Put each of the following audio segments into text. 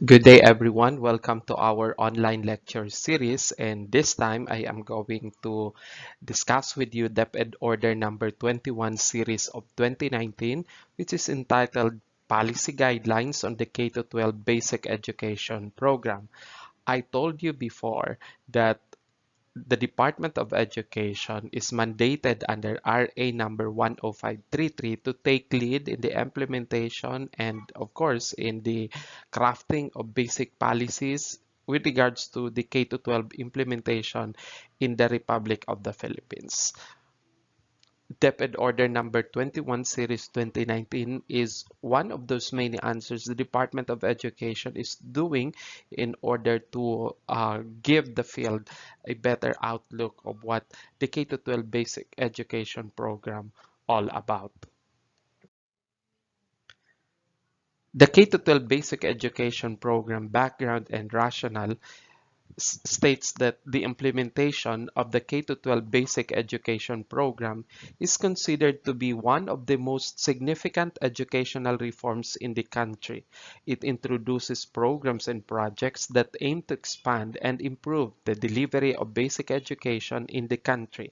Good day, everyone. Welcome to our online lecture series. And this time I am going to discuss with you DepEd Order number 21 series of 2019, which is entitled Policy Guidelines on the K-12 Basic Education Program. I told you before that the Department of Education is mandated under RA number 10533 to take lead in the implementation and, of course, in the crafting of basic policies with regards to the K-12 implementation in the Republic of the Philippines. DepEd Order number 21 series 2019 is one of those many answers the Department of Education is doing in order to give the field a better outlook of what the K-12 basic education program all about. The K-12 basic education program background and rationale states that the implementation of the K-12 basic education program is considered to be one of the most significant educational reforms in the country. It introduces programs and projects that aim to expand and improve the delivery of basic education in the country.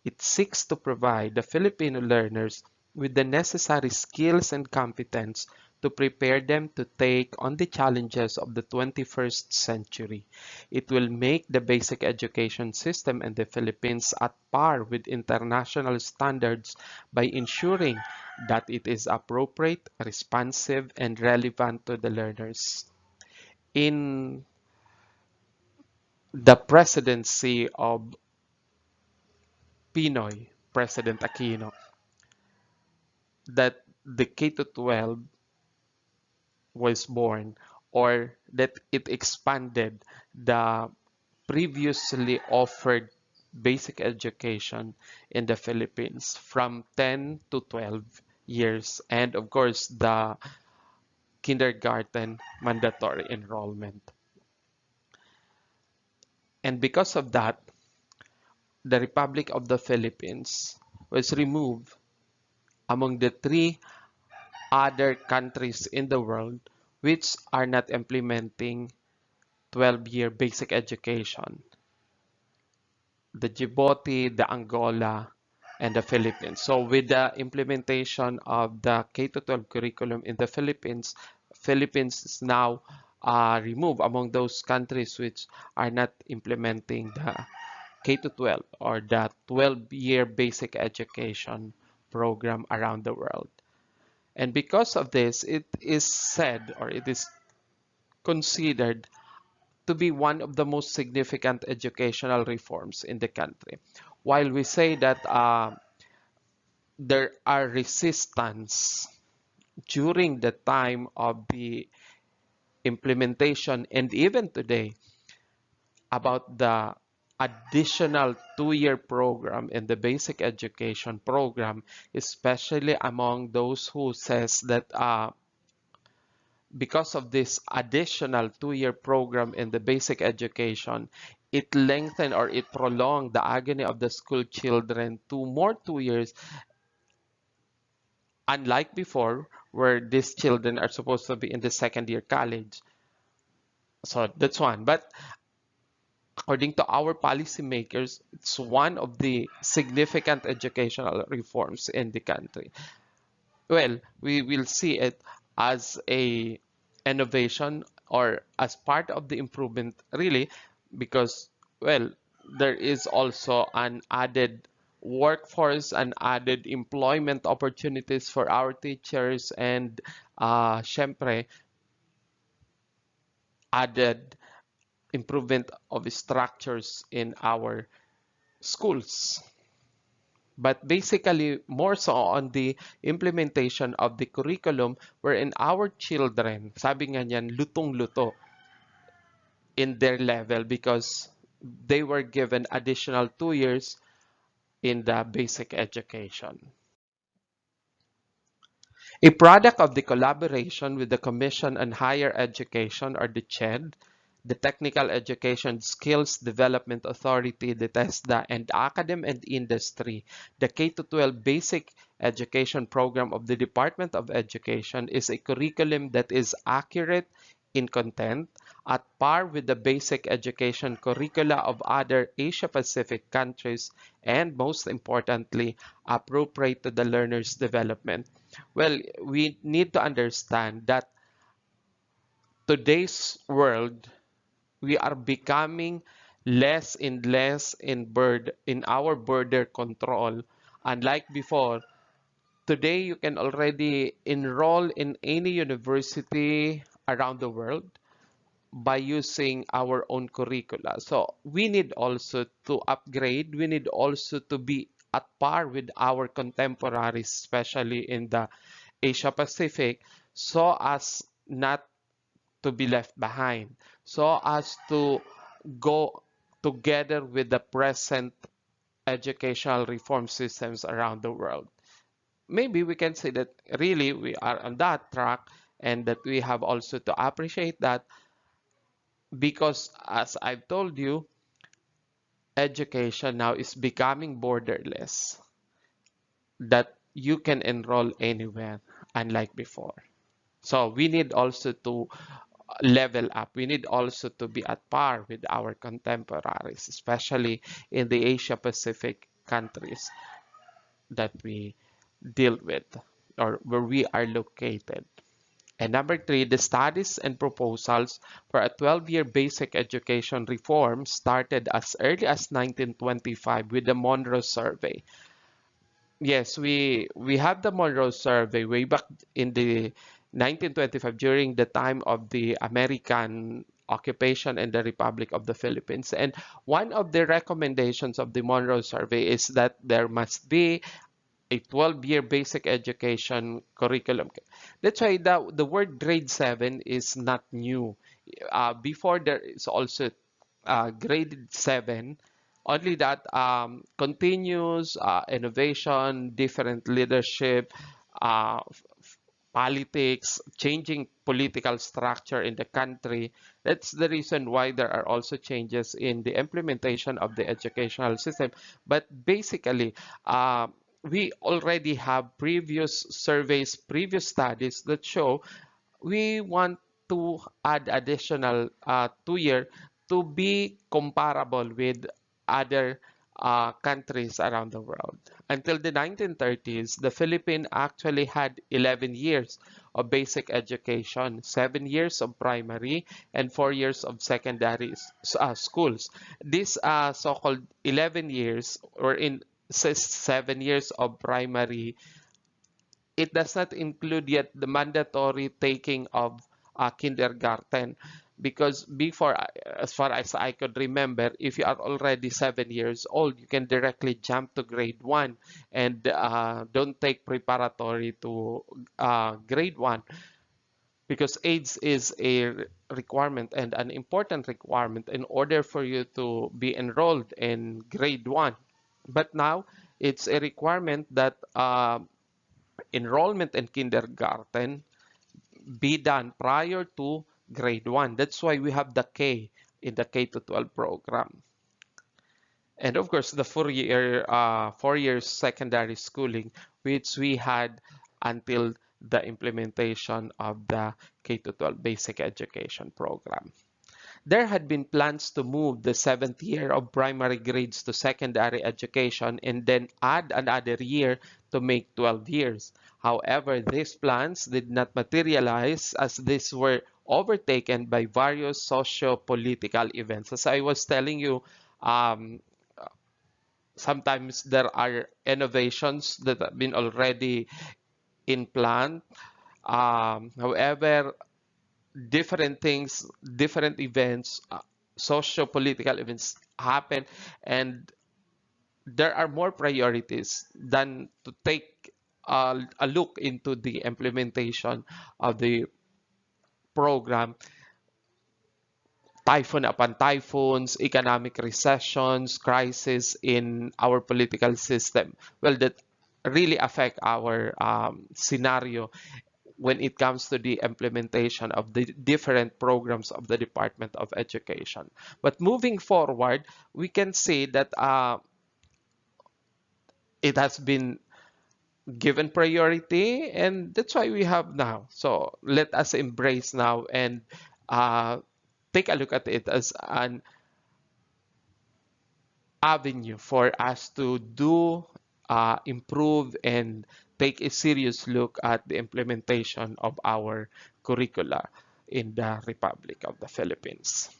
It seeks to provide the Filipino learners with the necessary skills and competence to prepare them to take on the challenges of the 21st century. It will make the basic education system in the Philippines at par with international standards by ensuring that it is appropriate, responsive, and relevant to the learners. In the presidency of Pinoy, President Aquino, that the K-12 was born or that it expanded the previously offered basic education in the Philippines from 10 to 12 years, and of course the kindergarten mandatory enrollment. And because of that, the Republic of the Philippines was removed among the three other countries in the world which are not implementing 12-year basic education: the Djibouti, the Angola, and the Philippines. So with the implementation of the K-12 curriculum in the Philippines is now removed among those countries which are not implementing the K-12 or the 12-year basic education program around the world. And because of this, it is said or it is considered to be one of the most significant educational reforms in the country. While we say that there are resistance during the time of the implementation and even today about the additional 2-year program in the basic education program, especially among those who says that because of this additional 2-year program in the basic education, it lengthened or it prolonged the agony of the school children to more 2 years, unlike before, where these children are supposed to be in the second year college. So that's one. But according to our policymakers, it's one of the significant educational reforms in the country. Well, we will see it as a innovation or as part of the improvement, really, because, well, there is also an added workforce and added employment opportunities for our teachers and syempre added improvement of structures in our schools. But basically, more so on the implementation of the curriculum wherein our children, sabi nga niyan, lutong-luto in their level because they were given additional 2 years in the basic education. A product of the collaboration with the Commission on Higher Education, or the TED, the Technical Education Skills Development Authority, the TESDA, and academe and industry, the K-12 Basic Education Program of the Department of Education is a curriculum that is accurate, in content, at par with the basic education curricula of other Asia-Pacific countries, and most importantly, appropriate to the learner's development. Well, we need to understand that today's world, we are becoming less and less in our border control. Unlike before, today you can already enroll in any university around the world by using our own curricula. So we need also to upgrade. We need also to be at par with our contemporaries, especially in the Asia Pacific, so as not to be left behind, so as to go together with the present educational reform systems around the world. Maybe we can say that really we are on that track, and that we have also to appreciate that, because as I've told you, education now is becoming borderless, that you can enroll anywhere, unlike before. So we need also to level up. We need also to be at par with our contemporaries, especially in the Asia Pacific countries that we deal with, or where we are located. And number three, the studies and proposals for a 12-year basic education reform started as early as 1925 with the Monroe Survey. Yes, we have the Monroe Survey way back in the 1925, during the time of the American occupation in the Republic of the Philippines. And one of the recommendations of the Monroe Survey is that there must be a 12-year basic education curriculum. That's why the word grade 7 is not new. Before, there is also grade 7, only that continuous innovation, different leadership, politics, changing political structure in the country. That's the reason why there are also changes in the implementation of the educational system. But basically, we already have previous surveys, previous studies that show we want to add additional 2 year to be comparable with other countries around the world. Until the 1930s, the Philippines actually had 11 years of basic education, 7 years of primary, and 4 years of secondary schools. These so-called 11 years, or in 7 years of primary, it does not include yet the mandatory taking of kindergarten, because before, as far as I could remember, if you are already 7 years old, you can directly jump to grade 1 and don't take preparatory to grade 1, because AIDS is a requirement, and an important requirement, in order for you to be enrolled in grade 1. But now it's a requirement that enrollment in kindergarten be done prior to grade 1. That's why we have the K in the K to 12 program. And of course, the 4 year secondary schooling, which we had until the implementation of the K to 12 basic education program. There had been plans to move the 7th year of primary grades to secondary education and then add another year to make 12 years. However, these plans did not materialize, as these were overtaken by various socio-political events. As I was telling you, um, sometimes there are innovations that have been already in plan. However, different things, different events, socio-political events happen, and there are more priorities than to take a look into the implementation of the program. Typhoon upon typhoons, economic recessions, crisis in our political system. Well, that really affect our scenario when it comes to the implementation of the different programs of the Department of Education. But moving forward, we can say that it has been given priority, and that's why we have now. So let us embrace now and uh, take a look at it as an avenue for us to do, improve, and take a serious look at the implementation of our curricula in the Republic of the Philippines.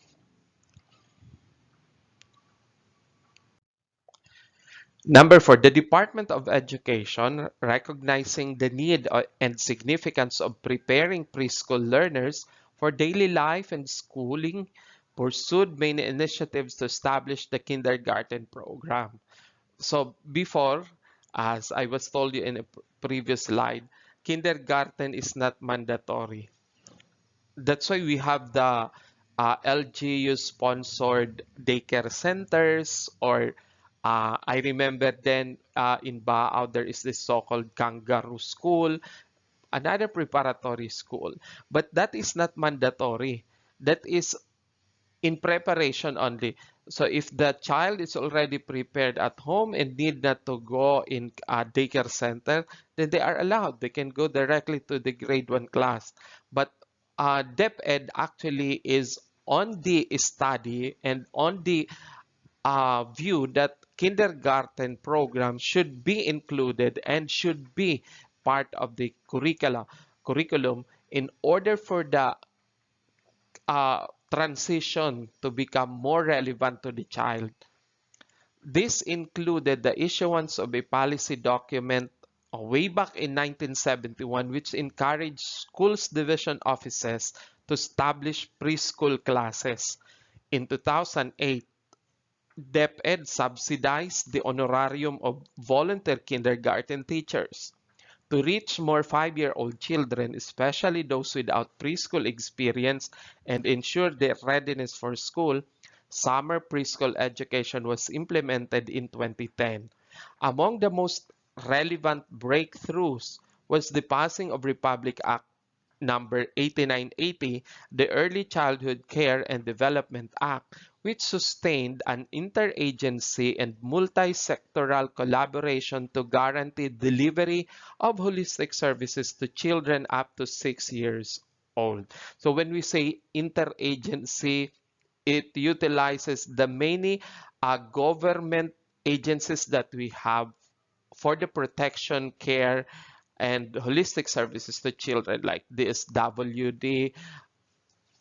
Number four, the Department of Education, recognizing the need and significance of preparing preschool learners for daily life and schooling, pursued many initiatives to establish the kindergarten program. So before, as I was told you in a previous slide, kindergarten is not mandatory. That's why we have the LGU sponsored daycare centers, or I remember then in Baao there is this so-called kangaroo school, another preparatory school. But that is not mandatory. That is in preparation only. So if the child is already prepared at home and need not to go in a daycare center, then they are allowed. They can go directly to the grade 1 class. But DepEd actually is on the study and on the view that kindergarten program should be included and should be part of the curriculum in order for the transition to become more relevant to the child. This included the issuance of a policy document way back in 1971, which encouraged schools division offices to establish preschool classes. In 2008, DepEd subsidized the honorarium of volunteer kindergarten teachers. To reach more 5-year-old children, especially those without preschool experience, and ensure their readiness for school, summer preschool education was implemented in 2010. Among the most relevant breakthroughs was the passing of Republic Act number 8980, the Early Childhood Care and Development Act, which sustained an interagency and multi-sectoral collaboration to guarantee delivery of holistic services to children up to 6 years old. So when we say interagency, it utilizes the many government agencies that we have for the protection, care, and holistic services to children like the SWD,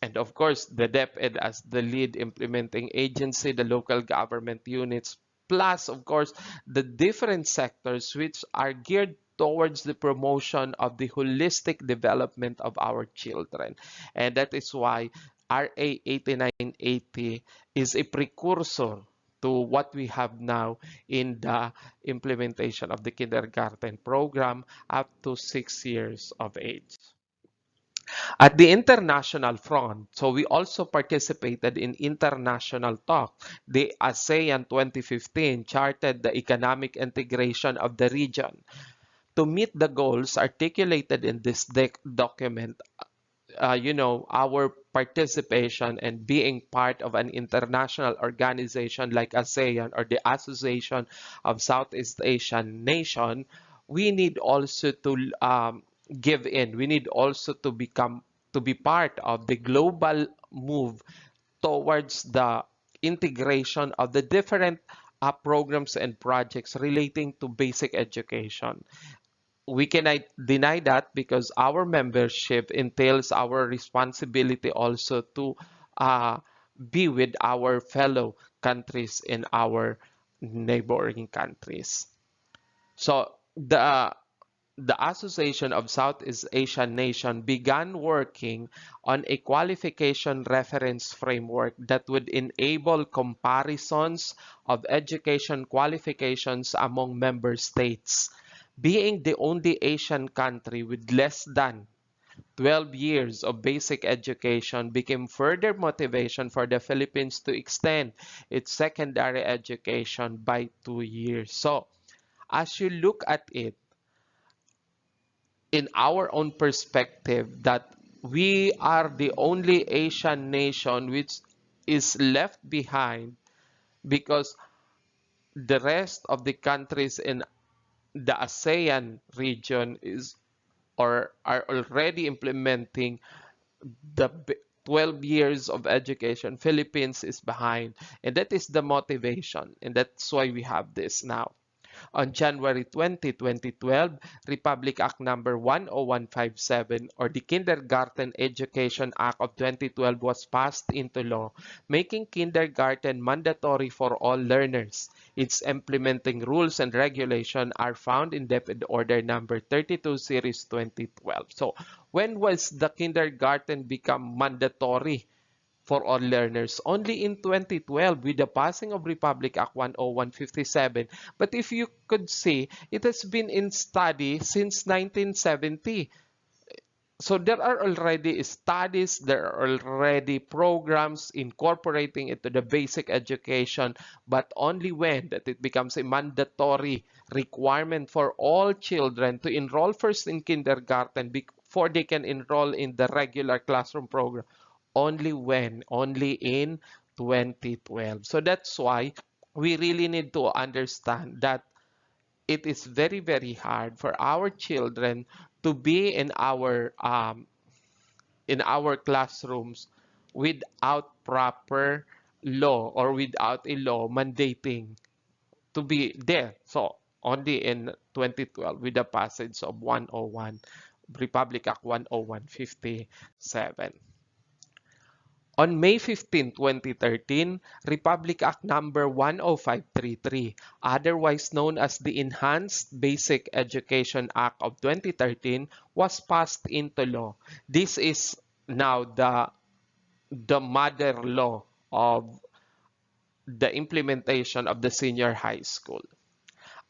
and of course the DepEd as the lead implementing agency, the local government units, plus of course the different sectors which are geared towards the promotion of the holistic development of our children. And that is why RA 8980 is a precursor to what we have now in the implementation of the kindergarten program up to 6 years of age. At the international front, so we also participated in international talk. The ASEAN 2015 charted the economic integration of the region. To meet the goals articulated in this document, our participation and being part of an international organization like ASEAN or the Association of Southeast Asian Nation, we need also to give in. We need also to be part of the global move towards the integration of the different programs and projects relating to basic education. We cannot deny that because our membership entails our responsibility also to uh, be with our fellow countries in our neighboring countries. So the Association of Southeast Asian Nations began working on a qualification reference framework that would enable comparisons of education qualifications among member states. Being the only Asian country with less than 12 years of basic education became further motivation for the Philippines to extend its secondary education by 2 years. So, as you look at it, in our own perspective, that we are the only Asian nation which is left behind because the rest of the countries in the ASEAN region is or are already implementing the 12 years of education, Philippines is behind. And that is the motivation. And that's why we have this now. On January 20, 2012, Republic Act number 10157 or the Kindergarten Education Act of 2012 was passed into law, making kindergarten mandatory for all learners. Its implementing rules and regulation are found in DepED Order number 32 series 2012. So, when was the kindergarten become mandatory for all learners? Only in 2012 with the passing of Republic Act 10157. But if you could see, it has been in study since 1970. So there are already studies, there are already programs incorporating it to the basic education, but only when that it becomes a mandatory requirement for all children to enroll first in kindergarten before they can enroll in the regular classroom program. Only when? Only in 2012. So that's why we really need to understand that it is very, very hard for our children to be in our classrooms without proper law or without a law mandating to be there. So only in 2012 with the passage of 101 Republic Act 10157. On May 15, 2013, Republic Act number 10533, otherwise known as the Enhanced Basic Education Act of 2013, was passed into law. This is now the mother law of the implementation of the senior high school.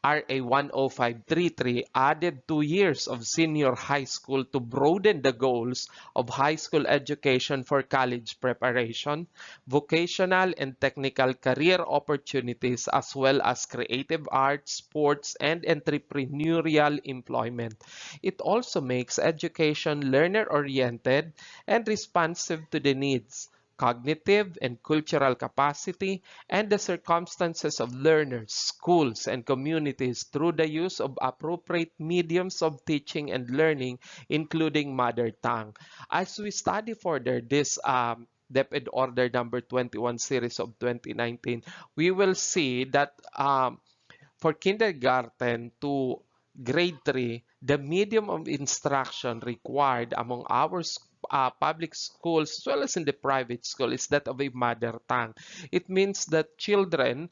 RA 10533 added 2 years of senior high school to broaden the goals of high school education for college preparation, vocational and technical career opportunities, as well as creative arts, sports, and entrepreneurial employment. It also makes education learner-oriented and responsive to the needs, cognitive and cultural capacity, and the circumstances of learners, schools, and communities through the use of appropriate mediums of teaching and learning, including mother tongue. As we study further this DepEd Order number 21 series of 2019, we will see that for kindergarten to grade 3, the medium of instruction required among our public schools as well as in the private school is that of a mother tongue. It means that children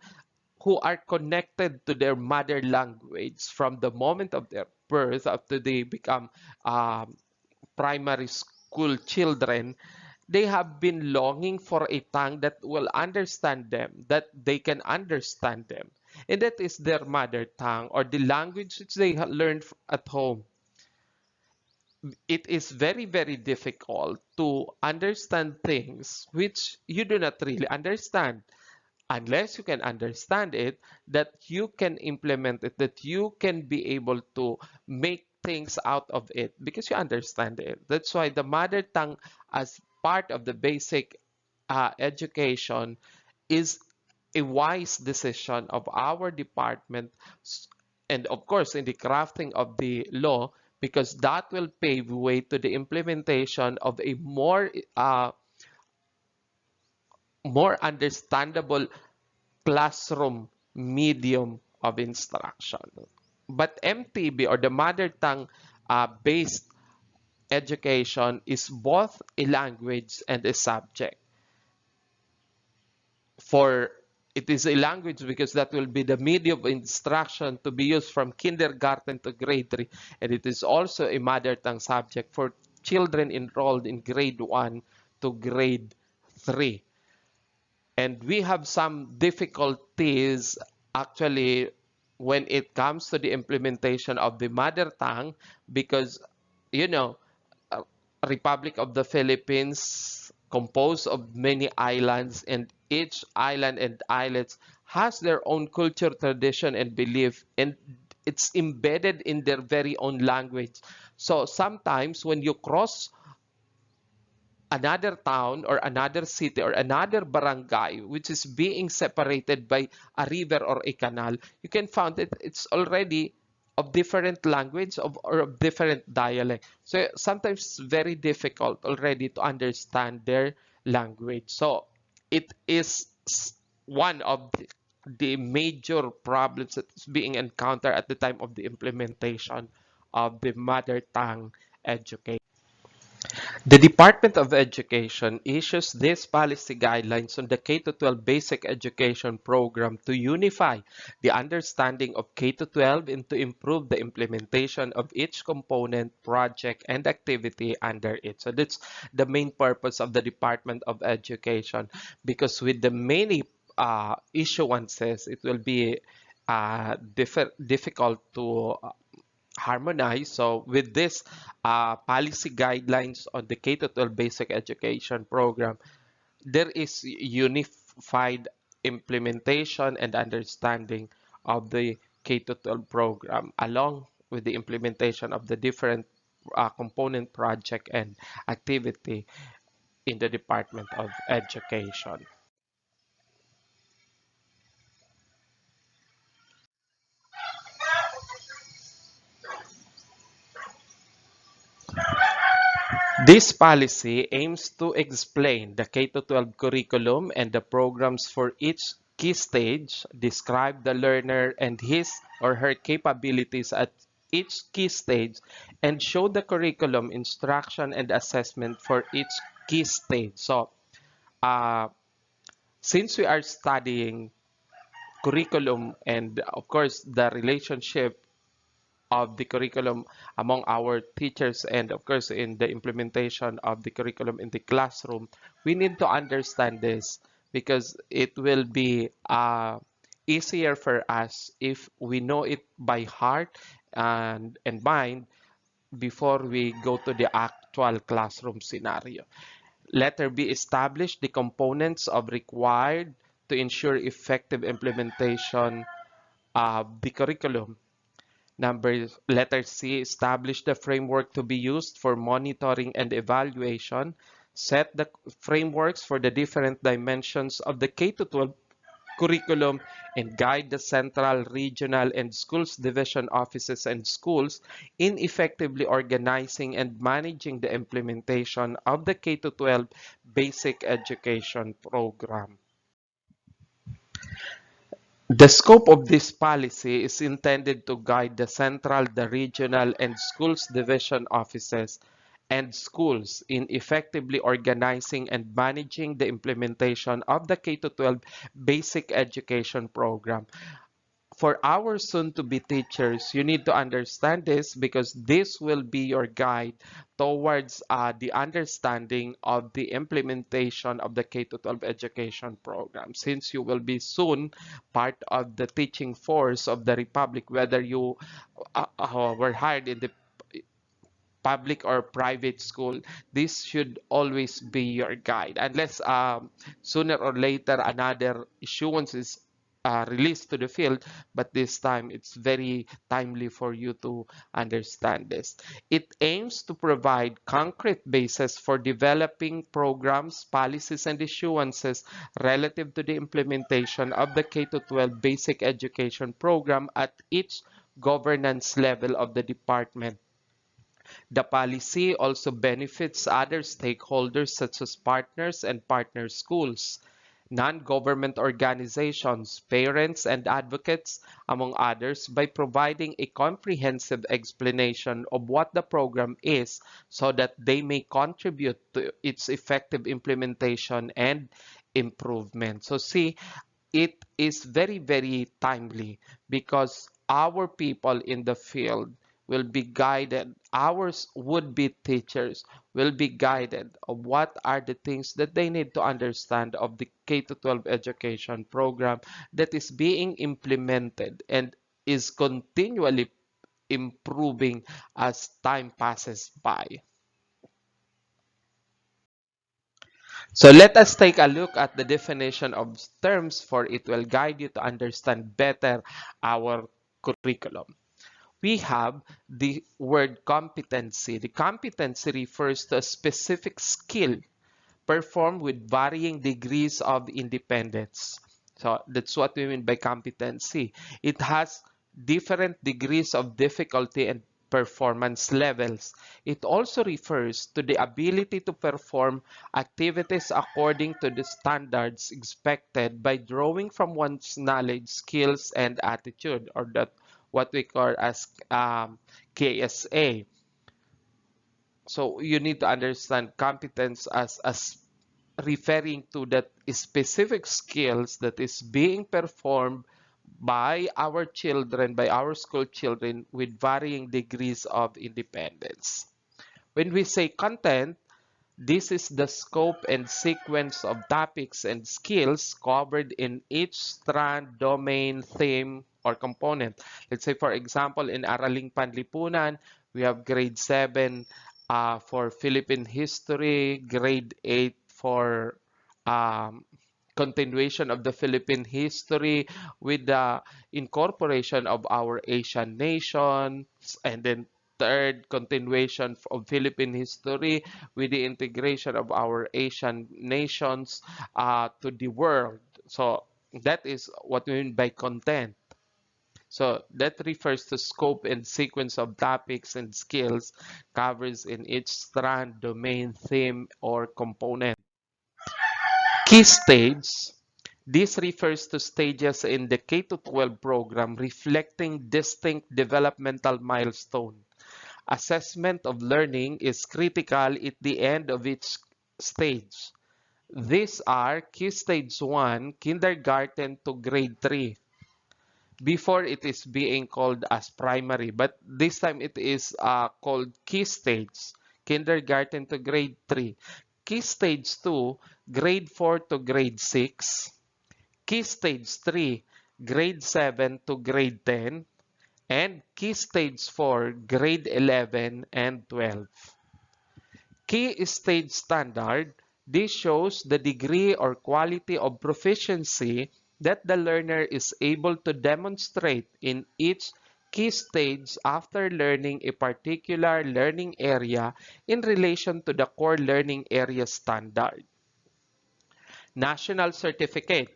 who are connected to their mother language from the moment of their birth up to they become primary school children, they have been longing for a tongue that will understand them, that they can understand them. And that is their mother tongue or the language which they learned at home. It is very, very difficult to understand things which you do not really understand. Unless you can understand it, that you can implement it, that you can be able to make things out of it because you understand it. That's why the mother tongue, as part of the basic education, is a wise decision of our department, and of course in the crafting of the law, because that will pave way to the implementation of a more understandable classroom medium of instruction. But MTB or the mother tongue based education is both a language and a subject. For it is a language because that will be the medium of instruction to be used from kindergarten to grade 3, and it is also a mother tongue subject for children enrolled in grade 1 to grade 3. And we have some difficulties actually when it comes to the implementation of the mother tongue because, you know, uh, Republic of the Philippines composed of many islands, and each island and islets has their own culture, tradition, and belief, and it's embedded in their very own language. So sometimes when you cross another town or another city or another barangay which is being separated by a river or a canal, you can find that it's already of different language or of different dialect. So sometimes it's very difficult already to understand their language. So it is one of the major problems that is being encountered at the time of the implementation of the mother tongue education. The Department of Education issues these policy guidelines on the K-12 basic education program to unify the understanding of K-12 and to improve the implementation of each component, project, and activity under it. So that's the main purpose of the Department of Education, because with the many issuances, it will be difficult to harmonize. So with this policy guidelines on the K-12 basic education program, there is unified implementation and understanding of the K-12 program, along with the implementation of the different component project and activity in the Department of Education. This policy aims to explain the K-12 curriculum and the programs for each key stage, describe the learner and his or her capabilities at each key stage, and show the curriculum, instruction, and assessment for each key stage. So, uh, since we are studying curriculum and, of course, the relationship of the curriculum among our teachers and of course in the implementation of the curriculum in the classroom, we need to understand this because it will be easier for us if we know it by heart and mind before we go to the actual classroom scenario. Letter B, establish the components of required to ensure effective implementation of the curriculum. Letter C, establish the framework to be used for monitoring and evaluation. Set the frameworks for the different dimensions of the K-12 curriculum and guide the central, regional, and schools division offices and schools in effectively organizing and managing the implementation of the K-12 basic education program. The scope of this policy is intended to guide the central, the regional, and schools division offices and schools in effectively organizing and managing the implementation of the K-12 basic education program. For our soon-to-be teachers, you need to understand this because this will be your guide towards the understanding of the implementation of the K-12 education program. Since you will be soon part of the teaching force of the Republic, whether you were hired in the public or private school, this should always be your guide. Unless sooner or later another issuance is released to the field, but this time it's very timely for you to understand this. It aims to provide concrete basis for developing programs, policies, and issuances relative to the implementation of the K-12 basic education program at each governance level of the department. The policy also benefits other stakeholders such as partners and partner schools, non-government organizations, parents, and advocates, among others, by providing a comprehensive explanation of what the program is so that they may contribute to its effective implementation and improvement. So see, it is very, very timely because our people in the field will be guided, our would-be teachers will be guided of what are the things that they need to understand of the K-12 education program that is being implemented and is continually improving as time passes by. So let us take a look at the definition of terms, for it will guide you to understand better our curriculum. We have the word competency. The competency refers to a specific skill performed with varying degrees of independence. So that's what we mean by competency. It has different degrees of difficulty and performance levels. It also refers to the ability to perform activities according to the standards expected by drawing from one's knowledge, skills, and attitude, or that what we call as KSA. So you need to understand competence as referring to that specific skills that is being performed by our children, by our school children with varying degrees of independence. When we say content, this is the scope and sequence of topics and skills covered in each strand, domain, theme, or component. Let's say, for example, in Araling Panlipunan, we have grade 7 for Philippine history, grade 8 for um, continuation of the Philippine history with the incorporation of our Asian nations, and then third, continuation of Philippine history with the integration of our Asian nations to the world. So that is what we mean by content. So that refers to scope and sequence of topics and skills covers in each strand, domain, theme, or component. Key stage. This refers to stages in the K-12 program reflecting distinct developmental milestone. Assessment of learning is critical at the end of each stage. These are Key Stage 1, kindergarten to grade 3. Before it is being called as primary, but this time it is called Key Stage, kindergarten to grade 3. Key Stage 2, grade 4 to grade 6. Key Stage 3, grade 7 to grade 10. And Key Stage 4, grade 11 and 12. Key Stage Standard. This shows the degree or quality of proficiency that the learner is able to demonstrate in each key stage after learning a particular learning area in relation to the core learning area standard. National certificate.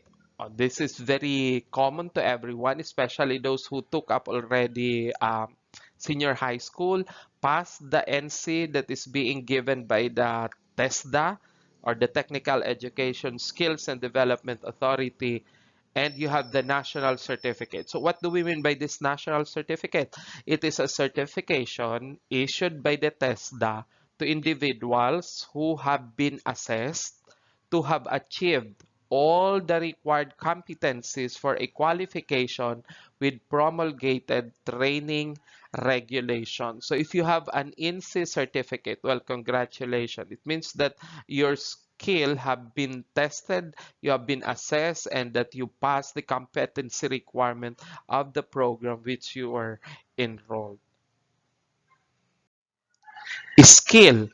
This is very common to everyone, especially those who took up already senior high school, passed the NC that is being given by the TESDA, or the Technical Education Skills and Development Authority, and you have the national certificate. So what do we mean by this national certificate? It is a certification issued by the TESDA to individuals who have been assessed to have achieved all the required competencies for a qualification with promulgated training regulation. So if you have an INSEE certificate, well, congratulations. It means that your skill have been tested, you have been assessed, and that you pass the competency requirement of the program which you are enrolled. Skill.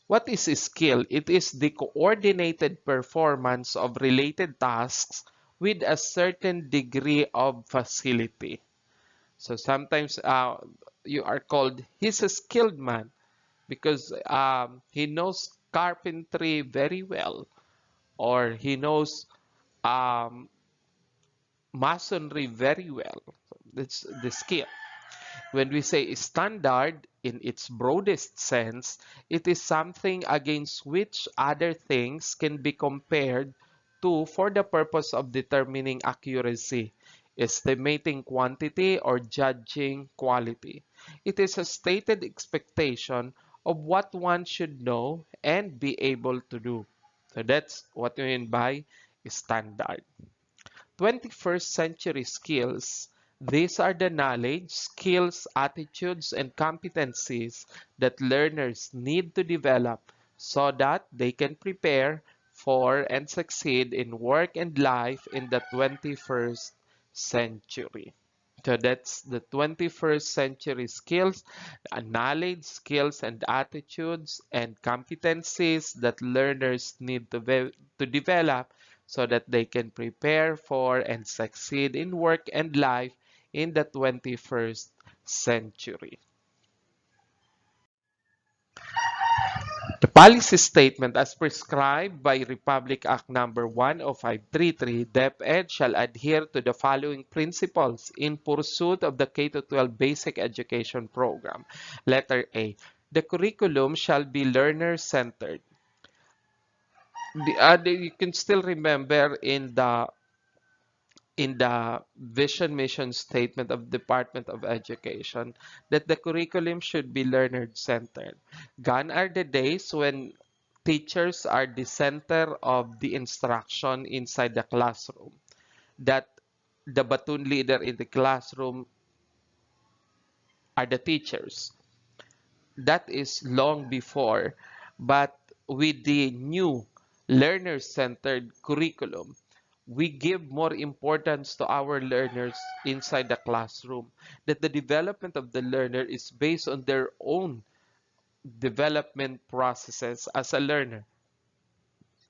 What is a skill? It is the coordinated performance of related tasks with a certain degree of facility. So sometimes you are called, he's a skilled man because he knows carpentry very well, or he knows um, masonry very well. That's the skill. When we say standard in its broadest sense, it is something against which other things can be compared to for the purpose of determining accuracy, estimating quantity, or judging quality. It is a stated expectation of what one should know and be able to do. So that's what we mean by standard. 21st century skills. These are the knowledge, skills, attitudes, and competencies that learners need to develop so that they can prepare for and succeed in work and life in the 21st century. So that's the 21st century skills, knowledge, skills, and attitudes and competencies that learners need to develop so that they can prepare for and succeed in work and life in the 21st century. The policy statement as prescribed by Republic Act number 10533, DepEd shall adhere to the following principles in pursuit of the K-12 basic education program. Letter A. The curriculum shall be learner-centered. You can still remember in the vision mission statement of Department of Education that the curriculum should be learner centered. Gone are the days when teachers are the center of the instruction inside the classroom, that the baton leader in the classroom are the teachers. That is long before, but with the new learner-centered curriculum, we give more importance to our learners inside the classroom, that the development of the learner is based on their own development processes as a learner.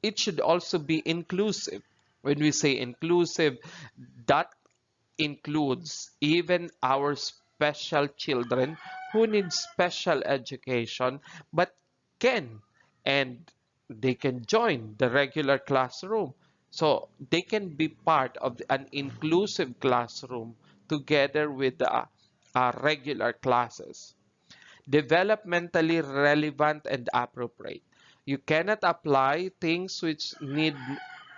It should also be inclusive. When we say inclusive, that includes even our special children who need special education but can and they can join the regular classroom. So they can be part of an inclusive classroom together with the regular classes. Developmentally relevant and appropriate. You cannot apply things which need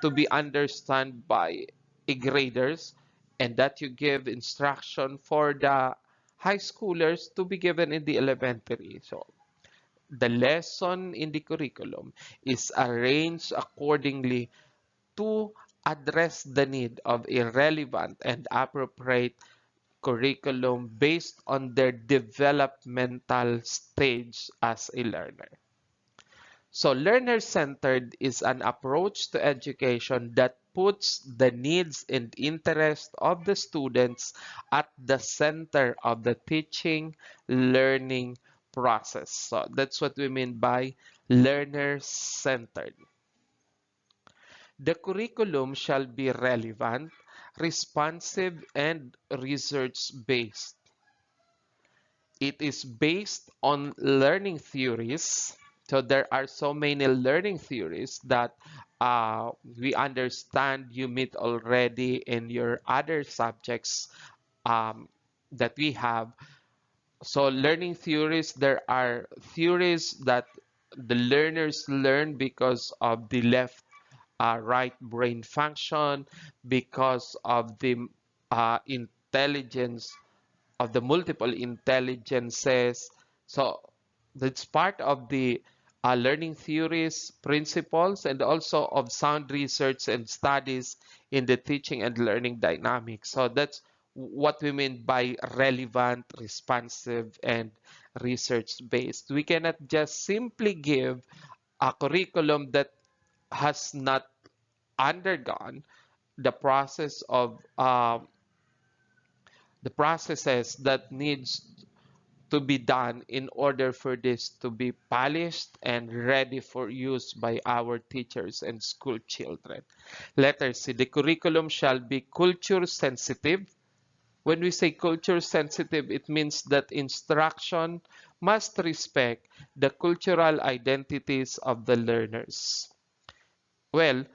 to be understood by a graders and that you give instruction for the high schoolers to be given in the elementary. So the lesson in the curriculum is arranged accordingly to address the need of a relevant and appropriate curriculum based on their developmental stage as a learner. So learner-centered is an approach to education that puts the needs and interests of the students at the center of the teaching learning process. So that's what we mean by learner-centered. The curriculum shall be relevant, responsive, and research-based. It is based on learning theories. So there are so many learning theories that we understand you meet already in your other subjects that we have. So learning theories, there are theories that the learners learn because of the left right brain function, because of the intelligence of the multiple intelligences. So that's part of the learning theories, principles, and also of sound research and studies in the teaching and learning dynamics. So that's what we mean by relevant, responsive, and research-based. We cannot just simply give a curriculum that has not undergone the process of the processes that needs to be done in order for this to be polished and ready for use by our teachers and school children. Letter C, the curriculum shall be culture sensitive. When we say culture sensitive, it means that instruction must respect the cultural identities of the learners. Well,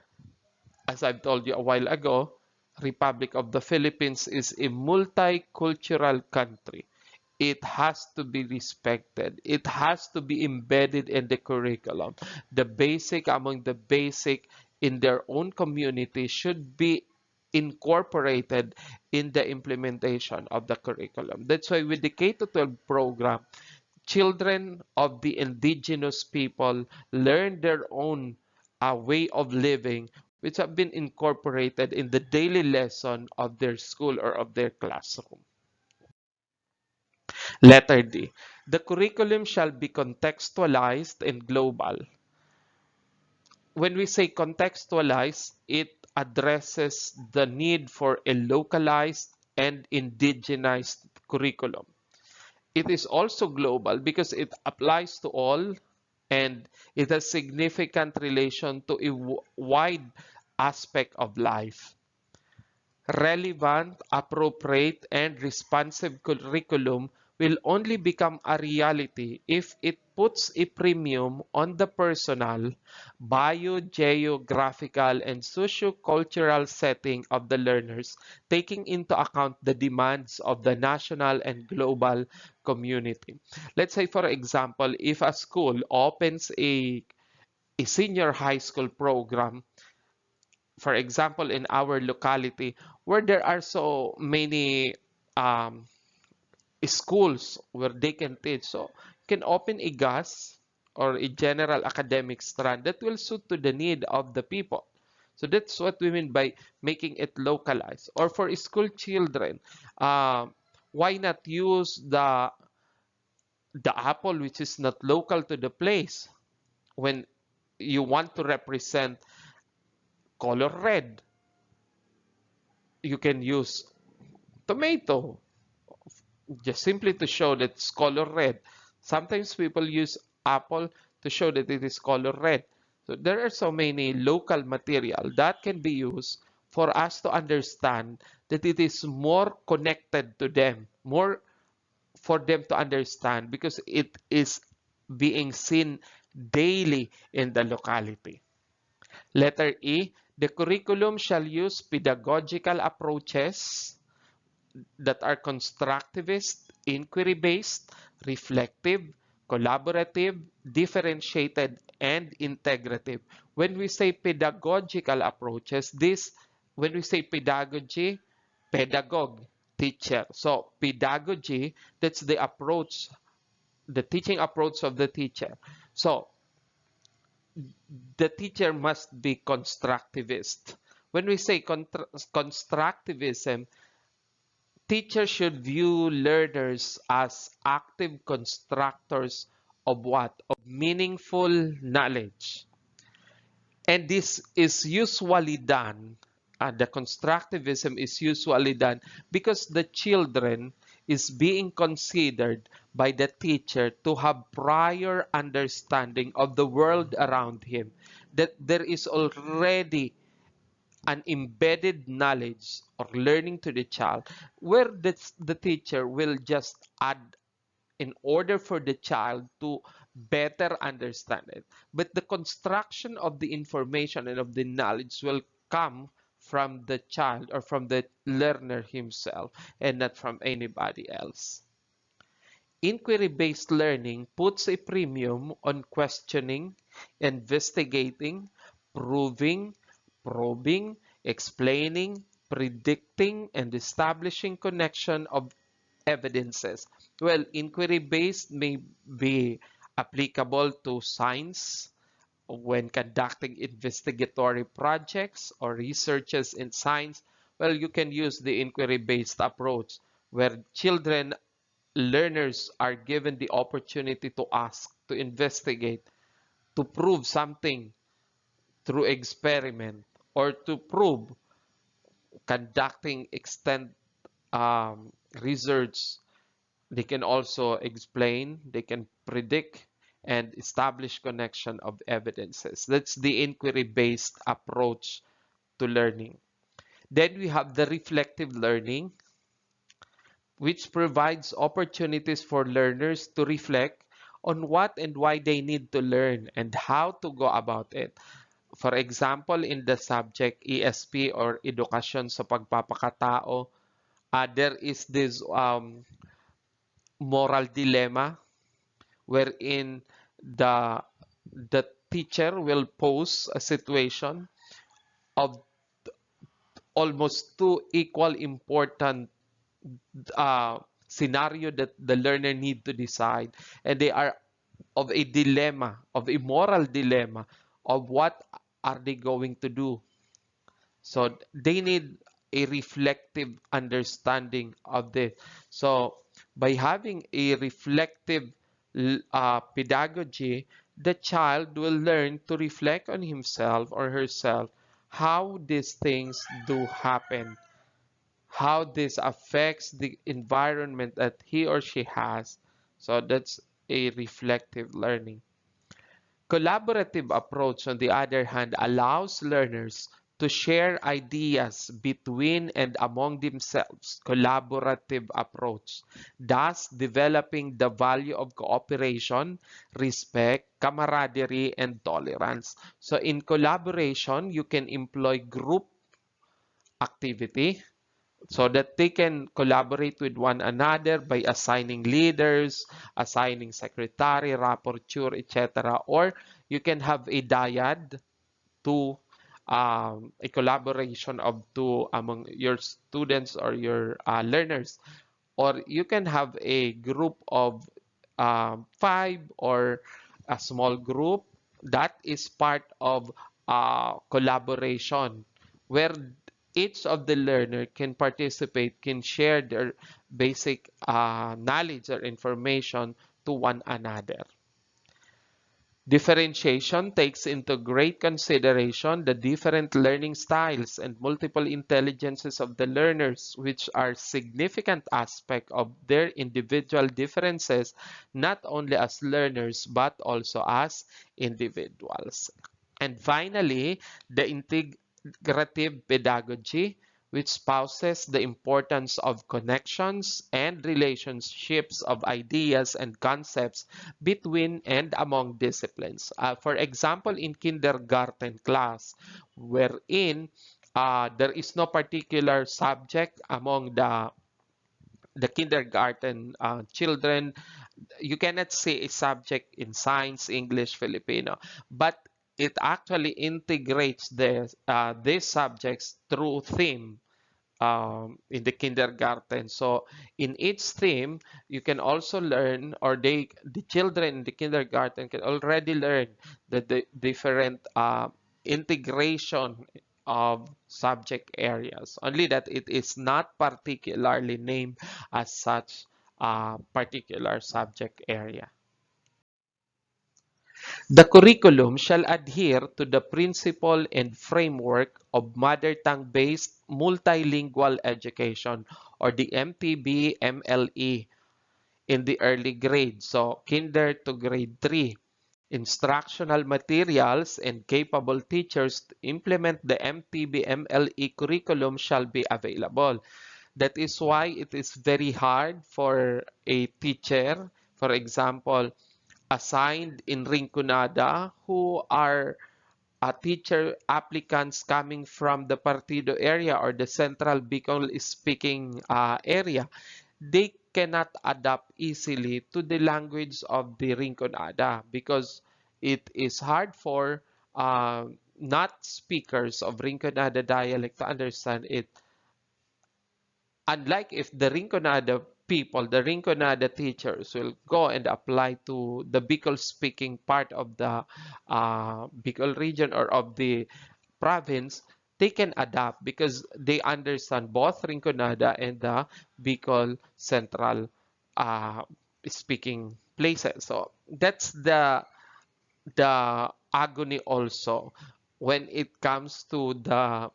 as I've told you a while ago, Republic of the Philippines is a multicultural country. It has to be respected. It has to be embedded in the curriculum. The basic among the basic in their own community should be incorporated in the implementation of the curriculum. That's why with the K-12 program, children of the indigenous people learn their own way of living, which have been incorporated in the daily lesson of their school or of their classroom. Letter D. The curriculum shall be contextualized and global. When we say contextualized, it addresses the need for a localized and indigenized curriculum. It is also global because it applies to all and it has significant relation to a wide aspect of life. Relevant, appropriate, and responsive curriculum will only become a reality if it puts a premium on the personal, bio-geographical, and socio-cultural setting of the learners, taking into account the demands of the national and global community. Let's say, for example, if a school opens a senior high school program, for example, in our locality, where there are so many um, schools where they can teach. So you can open a GAS or a general academic strand that will suit to the need of the people. So that's what we mean by making it localized. Or for school children, why not use the apple which is not local to the place when you want to represent color red? You can use tomato just simply to show that it's color red. Sometimes people use apple to show that it is color red. So there are so many local material that can be used for us to understand that it is more connected to them, more for them to understand because it is being seen daily in the locality. Letter E, the curriculum shall use pedagogical approaches that are constructivist, inquiry-based, reflective, collaborative, differentiated, and integrative. When we say pedagogical approaches, when we say pedagogy, pedagogue, teacher. So pedagogy, that's the approach, the teaching approach of the teacher. So the teacher must be constructivist. When we say constructivism, teachers should view learners as active constructors of what? Of meaningful knowledge. And this is usually done, the constructivism is usually done because the children is being considered by the teacher to have prior understanding of the world around him. That there is already an embedded knowledge or learning to the child where the teacher will just add in order for the child to better understand it. But the construction of the information and of the knowledge will come from the child or from the learner himself and not from anybody else. Inquiry-based learning puts a premium on questioning, investigating, proving, probing, explaining, predicting, and establishing connection of evidences. Well, inquiry-based may be applicable to science when conducting investigatory projects or researches in science. Well, you can use the inquiry-based approach where learners are given the opportunity to ask, to investigate, to prove something through experiment, or to prove conducting extent research. They can also explain, they can predict, and establish connection of evidences. That's the inquiry-based approach to learning. Then we have the reflective learning, which provides opportunities for learners to reflect on what and why they need to learn and how to go about it. For example, in the subject ESP or Edukasyon sa Pagpapakatao, there is this moral dilemma wherein the teacher will pose a situation of almost two equal important scenario that the learner need to decide, and they are of a dilemma, of a moral dilemma of what are they going to do. So they need a reflective understanding of this. So by having a reflective pedagogy, the child will learn to reflect on himself or herself how these things do happen, how this affects the environment that he or she has. So that's a reflective learning. Collaborative approach, on the other hand, allows learners to share ideas between and among themselves, collaborative approach, thus developing the value of cooperation, respect, camaraderie, and tolerance. So in collaboration, you can employ group activity so that they can collaborate with one another by assigning leaders, assigning secretary, rapporteur, etc. Or you can have a dyad to a collaboration of two among your students or your learners. Or you can have a group of five or a small group that is part of collaboration where each of the learner can participate, can share their basic knowledge or information to one another. Differentiation takes into great consideration the different learning styles and multiple intelligences of the learners, which are significant aspects of their individual differences, not only as learners but also as individuals. And finally, the integrative pedagogy, which espouses the importance of connections and relationships of ideas and concepts between and among disciplines. For example, in kindergarten class, wherein there is no particular subject among the kindergarten children. You cannot say a subject in science, English, Filipino, but it actually integrates these subjects through theme in the kindergarten. So in each theme, you can also learn, or the children in the kindergarten can already learn the different integration of subject areas. Only that it is not particularly named as such a particular subject area. The curriculum shall adhere to the principle and framework of mother tongue-based multilingual education, or the MTB-MLE, in the early grades, so kinder to grade 3. Instructional materials and capable teachers to implement the MTB-MLE curriculum shall be available. That is why it is very hard for a teacher, for example, assigned in Rinconada, who are teacher applicants coming from the Partido area or the Central Bicol speaking area. They cannot adapt easily to the language of the Rinconada because it is hard for not speakers of Rinconada dialect to understand it. Unlike if the Rinconada people, the Rinconada teachers will go and apply to the Bicol speaking part of the Bicol region or of the province, they can adapt because they understand both Rinconada and the Bicol Central uh, speaking places. So that's the agony also when it comes to the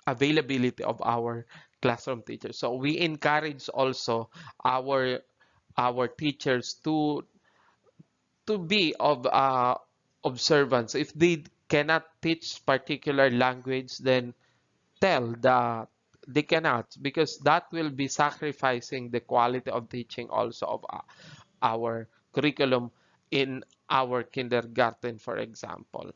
availability of our classroom teachers. So we encourage also our our teachers to be of observance. If they cannot teach particular language, then tell that they cannot, because that will be sacrificing the quality of teaching also of our curriculum in our kindergarten, for example.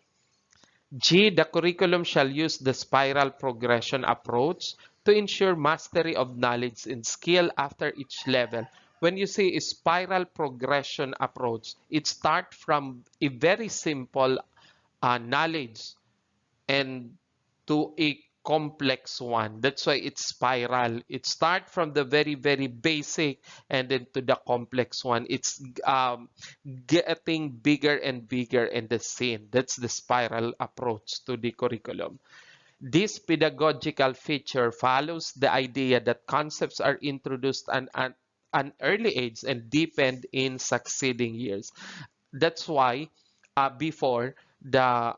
G, the curriculum shall use the spiral progression approach to ensure mastery of knowledge and skill after each level. When you say a spiral progression approach, it starts from a very simple knowledge and to a complex one. That's why it's spiral. It starts from the very, very basic and then to the complex one. It's getting bigger and bigger in the scene. That's the spiral approach to the curriculum. This pedagogical feature follows the idea that concepts are introduced at an early age and deepened in succeeding years. That's why before the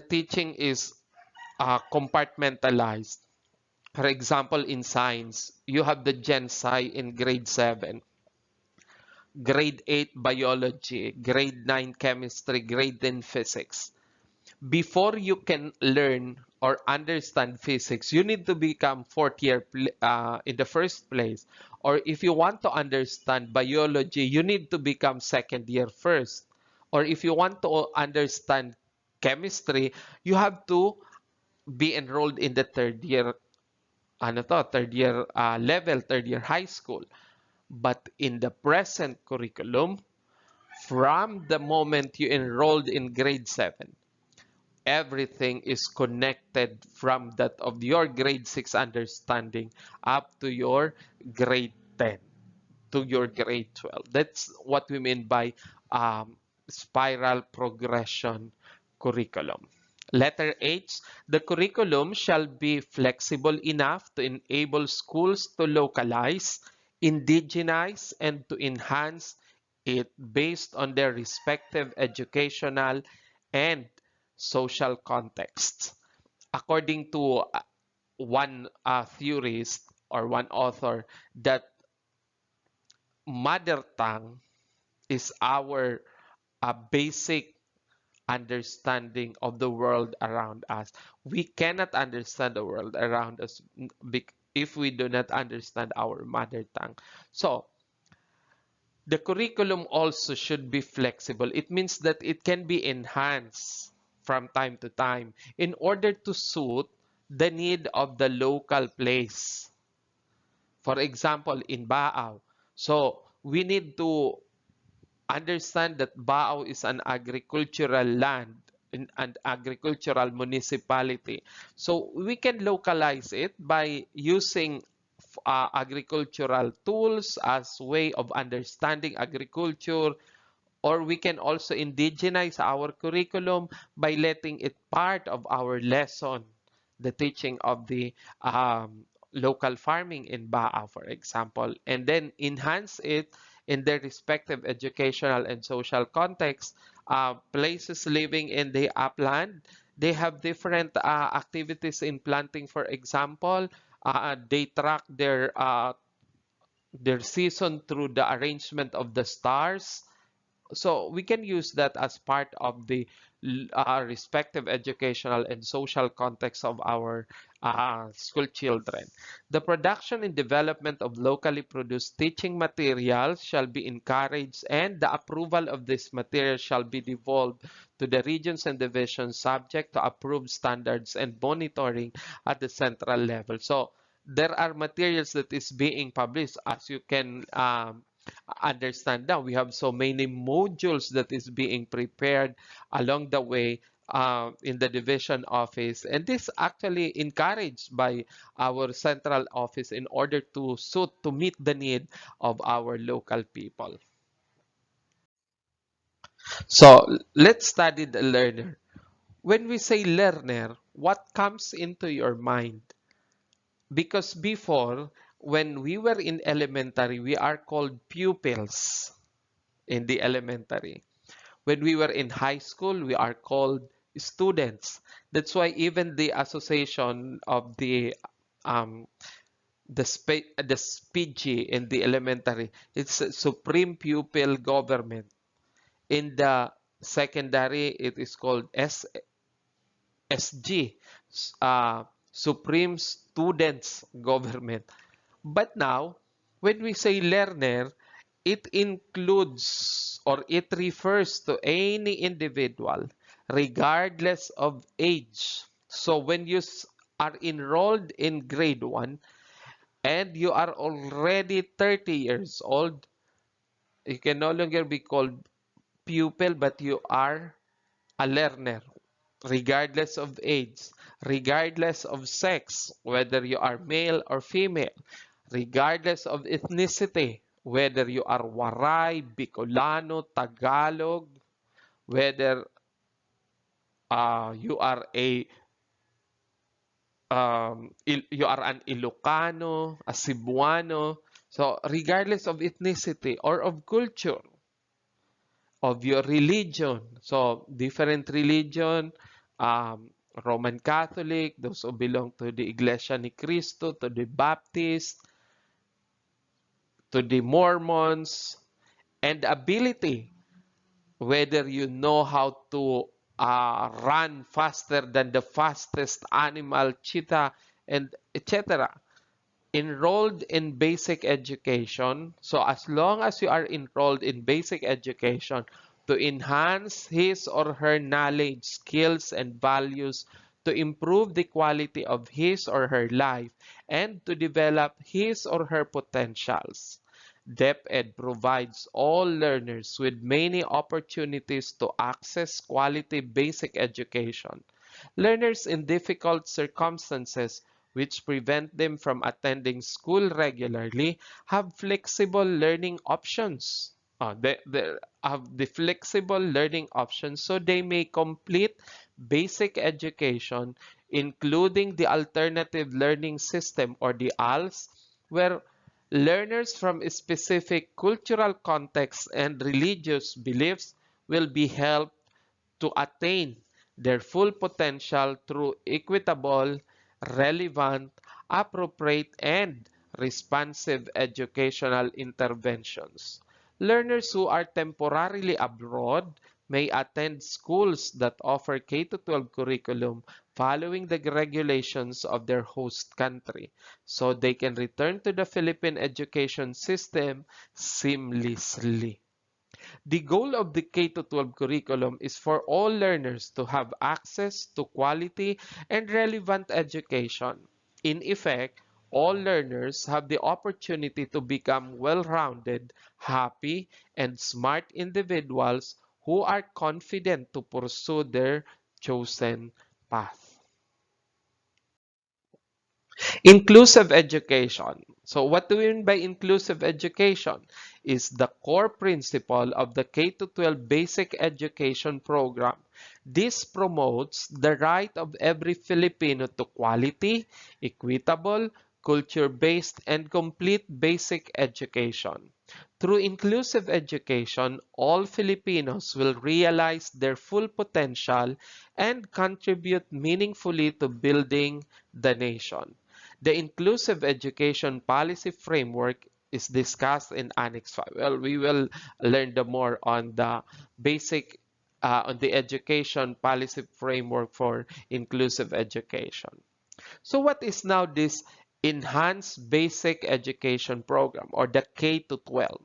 teaching is compartmentalized. For example, in science, you have the Gen Sci in grade 7, grade 8 biology, grade 9 chemistry, grade 10 physics. Before you can learn or understand physics, you need to become fourth year in the first place. Or if you want to understand biology, you need to become second year first. Or if you want to understand chemistry, you have to be enrolled in the third year, third year level, third year high school. But in the present curriculum, from the moment you enrolled in grade 7, everything is connected from that of your grade 6 understanding up to your grade 10, to your grade 12. That's what we mean by spiral progression curriculum. Letter H, the curriculum shall be flexible enough to enable schools to localize, indigenize, and to enhance it based on their respective educational and social contexts. According to one theorist or one author, that mother tongue is our basic understanding of the world around us. We cannot understand the world around us if we do not understand our mother tongue. So, the curriculum also should be flexible. It means that it can be enhanced from time to time in order to suit the need of the local place. For example, in Baao. So, we need to understand that Baao is an agricultural land, an agricultural municipality. So we can localize it by using agricultural tools as way of understanding agriculture, or we can also indigenize our curriculum by letting it part of our lesson, the teaching of the local farming in Ba'a, for example, and then enhance it in their respective educational and social context. Places living in the upland, they have different activities in planting, for example. They track their season through the arrangement of the stars, so we can use that as part of the respective educational and social context of our school children. The production and development of locally produced teaching materials shall be encouraged, and the approval of this material shall be devolved to the regions and divisions subject to approved standards and monitoring at the central level. So there are materials that is being published, as you can understand now. We have so many modules that is being prepared along the way in the division office, and this actually encouraged by our central office in order to meet the need of our local people. So let's study the learner. When we say learner, what comes into your mind? Because before, when we were in elementary, we are called pupils in the elementary. When we were in high school, we are called students. That's why even the association of um, the SPG in the elementary, it's a Supreme Pupil Government. In the secondary, it is called SG, Supreme Students Government. But now, when we say learner, it includes or it refers to any individual, regardless of age. So when you are enrolled in grade 1 and you are already 30 years old, you can no longer be called pupil, but you are a learner, regardless of age, regardless of sex, whether you are male or female, regardless of ethnicity, whether you are Waray, Bicolano, Tagalog, whether you are you are an Ilocano, a Cebuano. So regardless of ethnicity or of culture, of your religion. So different religion, Roman Catholic, those who belong to the Iglesia ni Cristo, to the Baptist, to the Mormons, and ability, whether you know how to run faster than the fastest animal, cheetah, and etc. Enrolled in basic education. So as long as you are enrolled in basic education to enhance his or her knowledge, skills, and values, to improve the quality of his or her life, and to develop his or her potentials. DepEd provides all learners with many opportunities to access quality basic education. Learners in difficult circumstances which prevent them from attending school regularly have flexible learning options. They have the flexible learning options so they may complete basic education, including the alternative learning system or the ALS, where learners from specific cultural contexts and religious beliefs will be helped to attain their full potential through equitable, relevant, appropriate, and responsive educational interventions. Learners who are temporarily abroad may attend schools that offer K-12 curriculum following the regulations of their host country, so they can return to the Philippine education system seamlessly. The goal of the K-12 curriculum is for all learners to have access to quality and relevant education. In effect, all learners have the opportunity to become well-rounded, happy, and smart individuals who are confident to pursue their chosen path. Inclusive education. So what do we mean by inclusive education? Is the core principle of the K-12 basic education program. This promotes the right of every Filipino to quality, equitable, culture-based, and complete basic education. Through inclusive education, all Filipinos will realize their full potential and contribute meaningfully to building the nation. The Inclusive Education Policy Framework is discussed in Annex 5. Well, we will learn the more on the basic, on the education policy framework for inclusive education. So what is now this Enhanced Basic Education Program or the K to 12?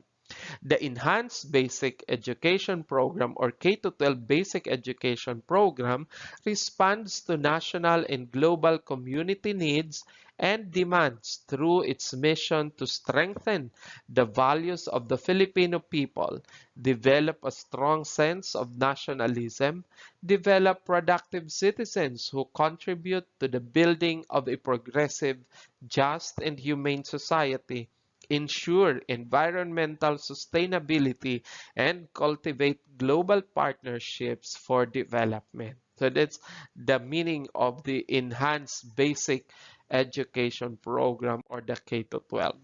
The Enhanced Basic Education Program or K-12 Basic Education Program responds to national and global community needs and demands through its mission to strengthen the values of the Filipino people, develop a strong sense of nationalism, develop productive citizens who contribute to the building of a progressive, just, and humane society, ensure environmental sustainability, and cultivate global partnerships for development. So that's the meaning of the Enhanced Basic Education Program or the K-12.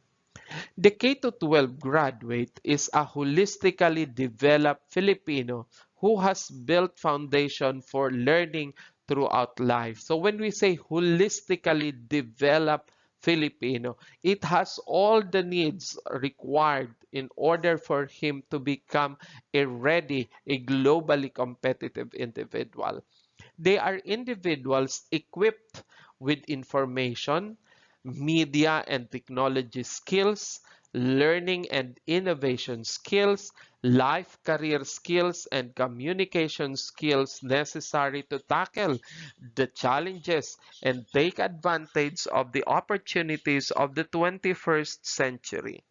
The K-12 graduate is a holistically developed Filipino who has built foundation for learning throughout life. So when we say holistically developed Filipino, it has all the needs required in order for him to become a globally competitive individual. They are individuals equipped with information, media and technology skills, learning and innovation skills, life career skills, and communication skills necessary to tackle the challenges and take advantage of the opportunities of the 21st century.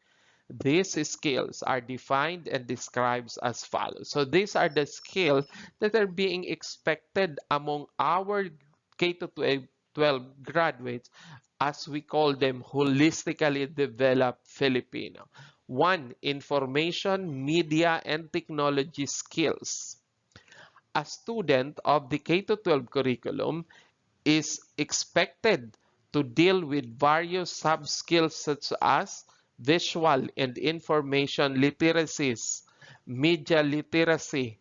These skills are defined and described as follows. So these are the skills that are being expected among our K-12 graduates, as we call them holistically developed Filipino. One, information, media, and technology skills. A student of the K-12 curriculum is expected to deal with various sub-skills such as visual and information literacies, media literacy,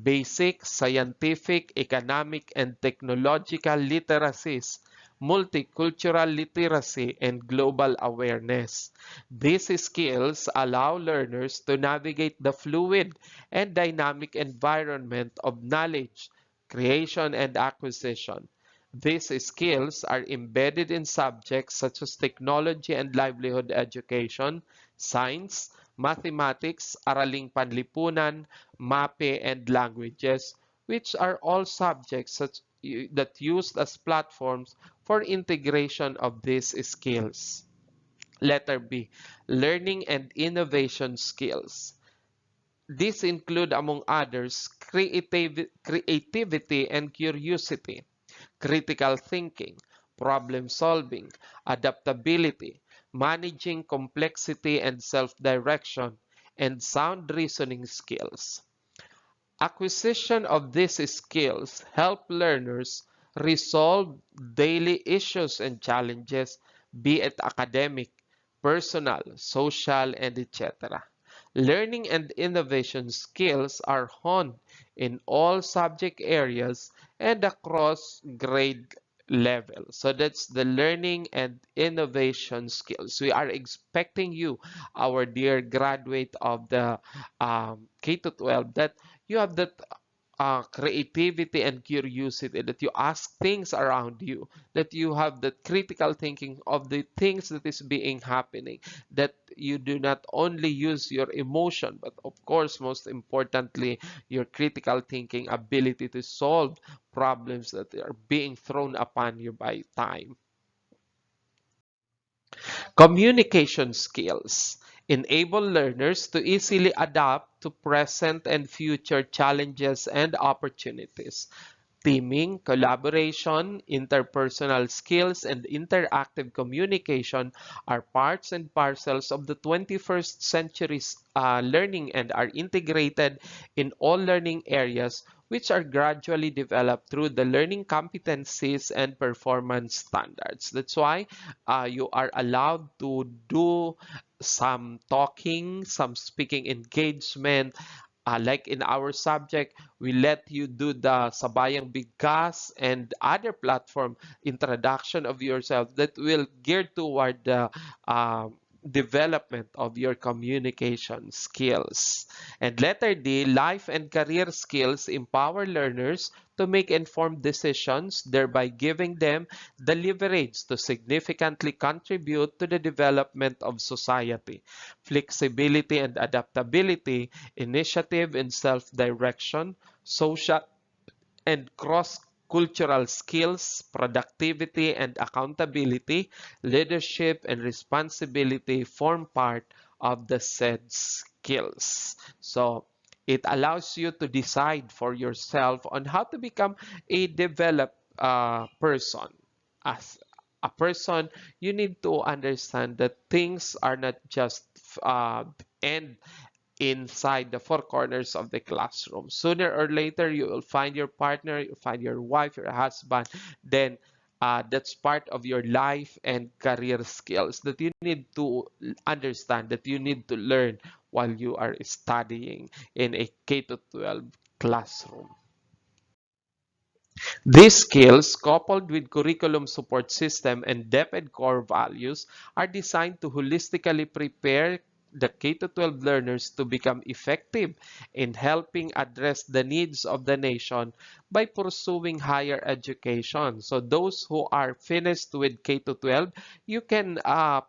basic, scientific, economic, and technological literacies, multicultural literacy, and global awareness. These skills allow learners to navigate the fluid and dynamic environment of knowledge, creation, and acquisition. These skills are embedded in subjects such as technology and livelihood education, science, mathematics, araling panlipunan, MAPE, and languages, which are all subjects that used as platforms for integration of these skills. Letter B, learning and innovation skills. These include, among others, creativity and curiosity, critical thinking, problem solving, adaptability, managing complexity and self-direction, and sound reasoning skills. Acquisition of these skills help learners resolve daily issues and challenges, be it academic, personal, social, and etc. Learning and innovation skills are honed in all subject areas and across grade level. So that's the learning and innovation skills. We are expecting you, our dear graduate of the K to 12, that you have that creativity and curiosity, that you ask things around you, that you have that critical thinking of the things that is being happening, that you do not only use your emotion, but of course, most importantly, your critical thinking ability to solve problems that are being thrown upon you by time. Communication skills enable learners to easily adapt to present and future challenges and opportunities. Teaming, collaboration, interpersonal skills, and interactive communication are parts and parcels of the 21st century's learning and are integrated in all learning areas, which are gradually developed through the learning competencies and performance standards. That's why you are allowed to do some talking, some speaking engagement. Like in our subject, we let you do the Sabayang Bigkas and other platform introduction of yourself that will gear toward the development of your communication skills. And letter D, life and career skills empower learners to make informed decisions, thereby giving them the leverage to significantly contribute to the development of society. Flexibility and adaptability, initiative and self-direction, social and cross-cultural skills, productivity and accountability, leadership and responsibility form part of the said skills. So it allows you to decide for yourself on how to become a developed person. As a person, you need to understand that things are not just end inside the four corners of the classroom. Sooner or later, you will find your partner, you find your wife, your husband. Then that's part of your life and career skills that you need to understand, that you need to learn while you are studying in a K to 12 classroom. These skills, coupled with curriculum support system and DepEd core values, are designed to holistically prepare the K-12 learners to become effective in helping address the needs of the nation by pursuing higher education. So those who are finished with K-12, you can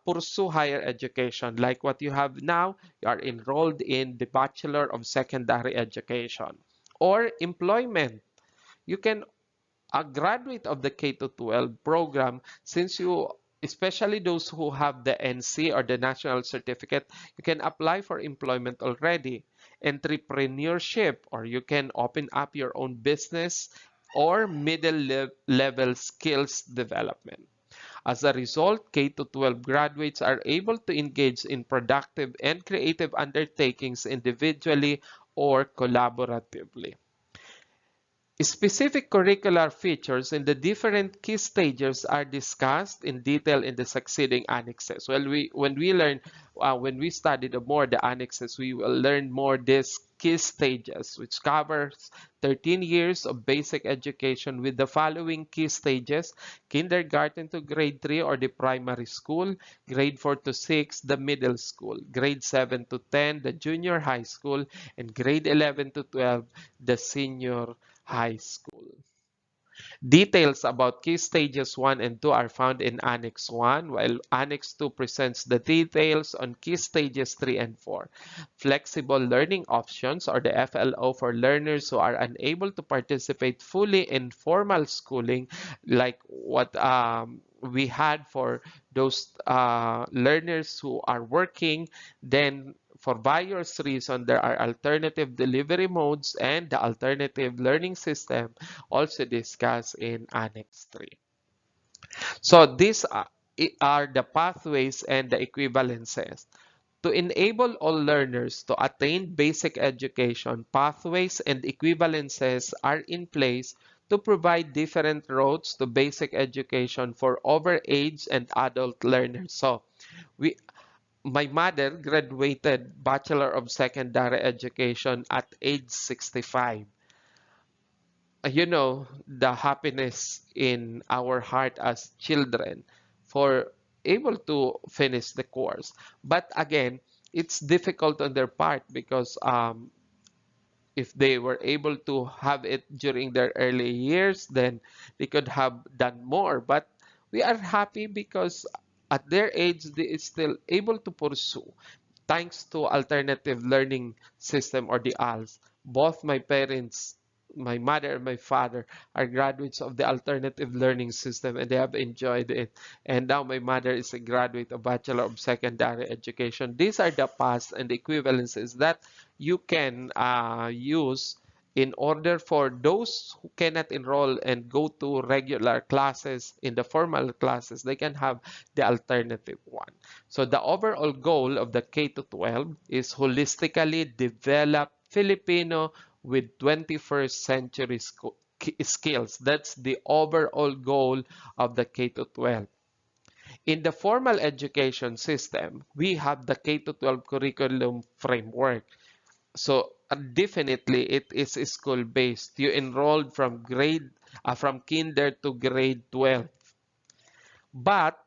pursue higher education. Like what you have now, you are enrolled in the Bachelor of Secondary Education. Or employment. You can a graduate of the K to 12 program, since you, especially those who have the NC or the national certificate, you can apply for employment already. Entrepreneurship, or you can open up your own business, or middle level skills development. As a result, K to 12 graduates are able to engage in productive and creative undertakings individually or collaboratively. Specific curricular features in the different key stages are discussed in detail in the succeeding annexes. Well, when we study more the annexes, we will learn more these key stages, which covers 13 years of basic education with the following key stages: kindergarten to grade 3 or the primary school, grade 4 to 6, the middle school, grade 7 to 10, the junior high school, and grade 11 to 12, the senior high school. Details about key stages 1 and 2 are found in Annex 1, while Annex 2 presents the details on key stages 3 and 4. Flexible learning options, or the FLO, for learners who are unable to participate fully in formal schooling, like what we had for those learners who are working. Then for various reasons, there are alternative delivery modes and the alternative learning system also discussed in Annex 3. So these are the pathways and the equivalences. To enable all learners to attain basic education, pathways and equivalences are in place to provide different roads to basic education for overage and adult learners. So we my mother graduated Bachelor of Secondary Education at age 65. You know, the happiness in our heart as children for able to finish the course. But again, it's difficult on their part because if they were able to have it during their early years, then they could have done more. But we are happy because at their age, they is still able to pursue thanks to alternative learning system, or the ALS. Both my parents, my mother and my father, are graduates of the alternative learning system, and they have enjoyed it. And now my mother is a graduate of Bachelor of Secondary Education. These are the past and equivalences that you can use in order for those who cannot enroll and go to regular classes in the formal classes, they can have the alternative one. So the overall goal of the K to 12 is holistically develop Filipino with 21st century skills. That's the overall goal of the K to 12. In the formal education system, we have the K to 12 curriculum framework. So definitely it is school based. You enrolled from kinder to grade 12. But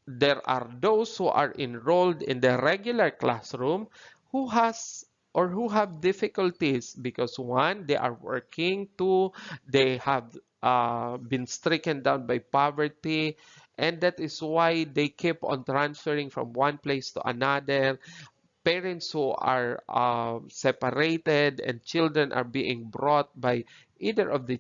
there are those who are enrolled in the regular classroom who has or who have difficulties because one, they are working, two, they have been stricken down by poverty, and that is why they keep on transferring from one place to another. Parents who are separated and children are being brought by either of the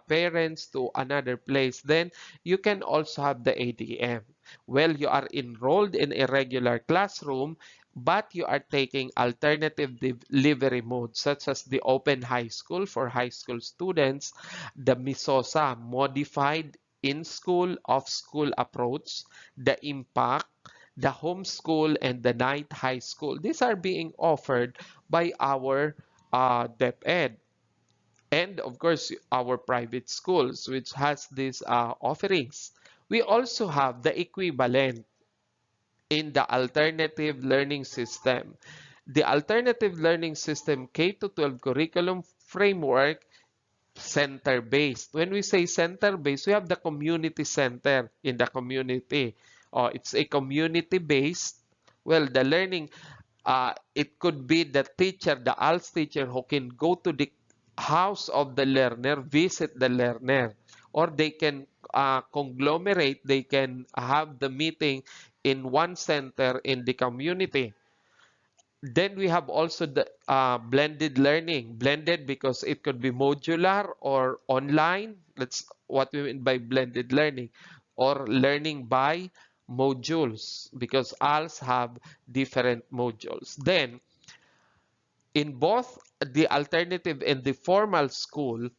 parents to another place, then you can also have the ADM. Well, you are enrolled in a regular classroom, but you are taking alternative delivery modes such as the open high school for high school students, the MISOSA, modified in-school, off-school approach, the impact, the homeschool, and the night high school. These are being offered by our DepEd. And of course, our private schools, which has these offerings. We also have the equivalent in the alternative learning system. The alternative learning system K to 12 curriculum framework, center-based. When we say center-based, we have the community center in the community. It's a community-based. Well, the learning, it could be the teacher, the ALS teacher who can go to the house of the learner, visit the learner, or they can conglomerate, they can have the meeting in one center in the community. Then we have also the blended learning. Blended because it could be modular or online. That's what we mean by blended learning. Or learning by modules because ALS have different modules. Then in both the alternative and the formal school,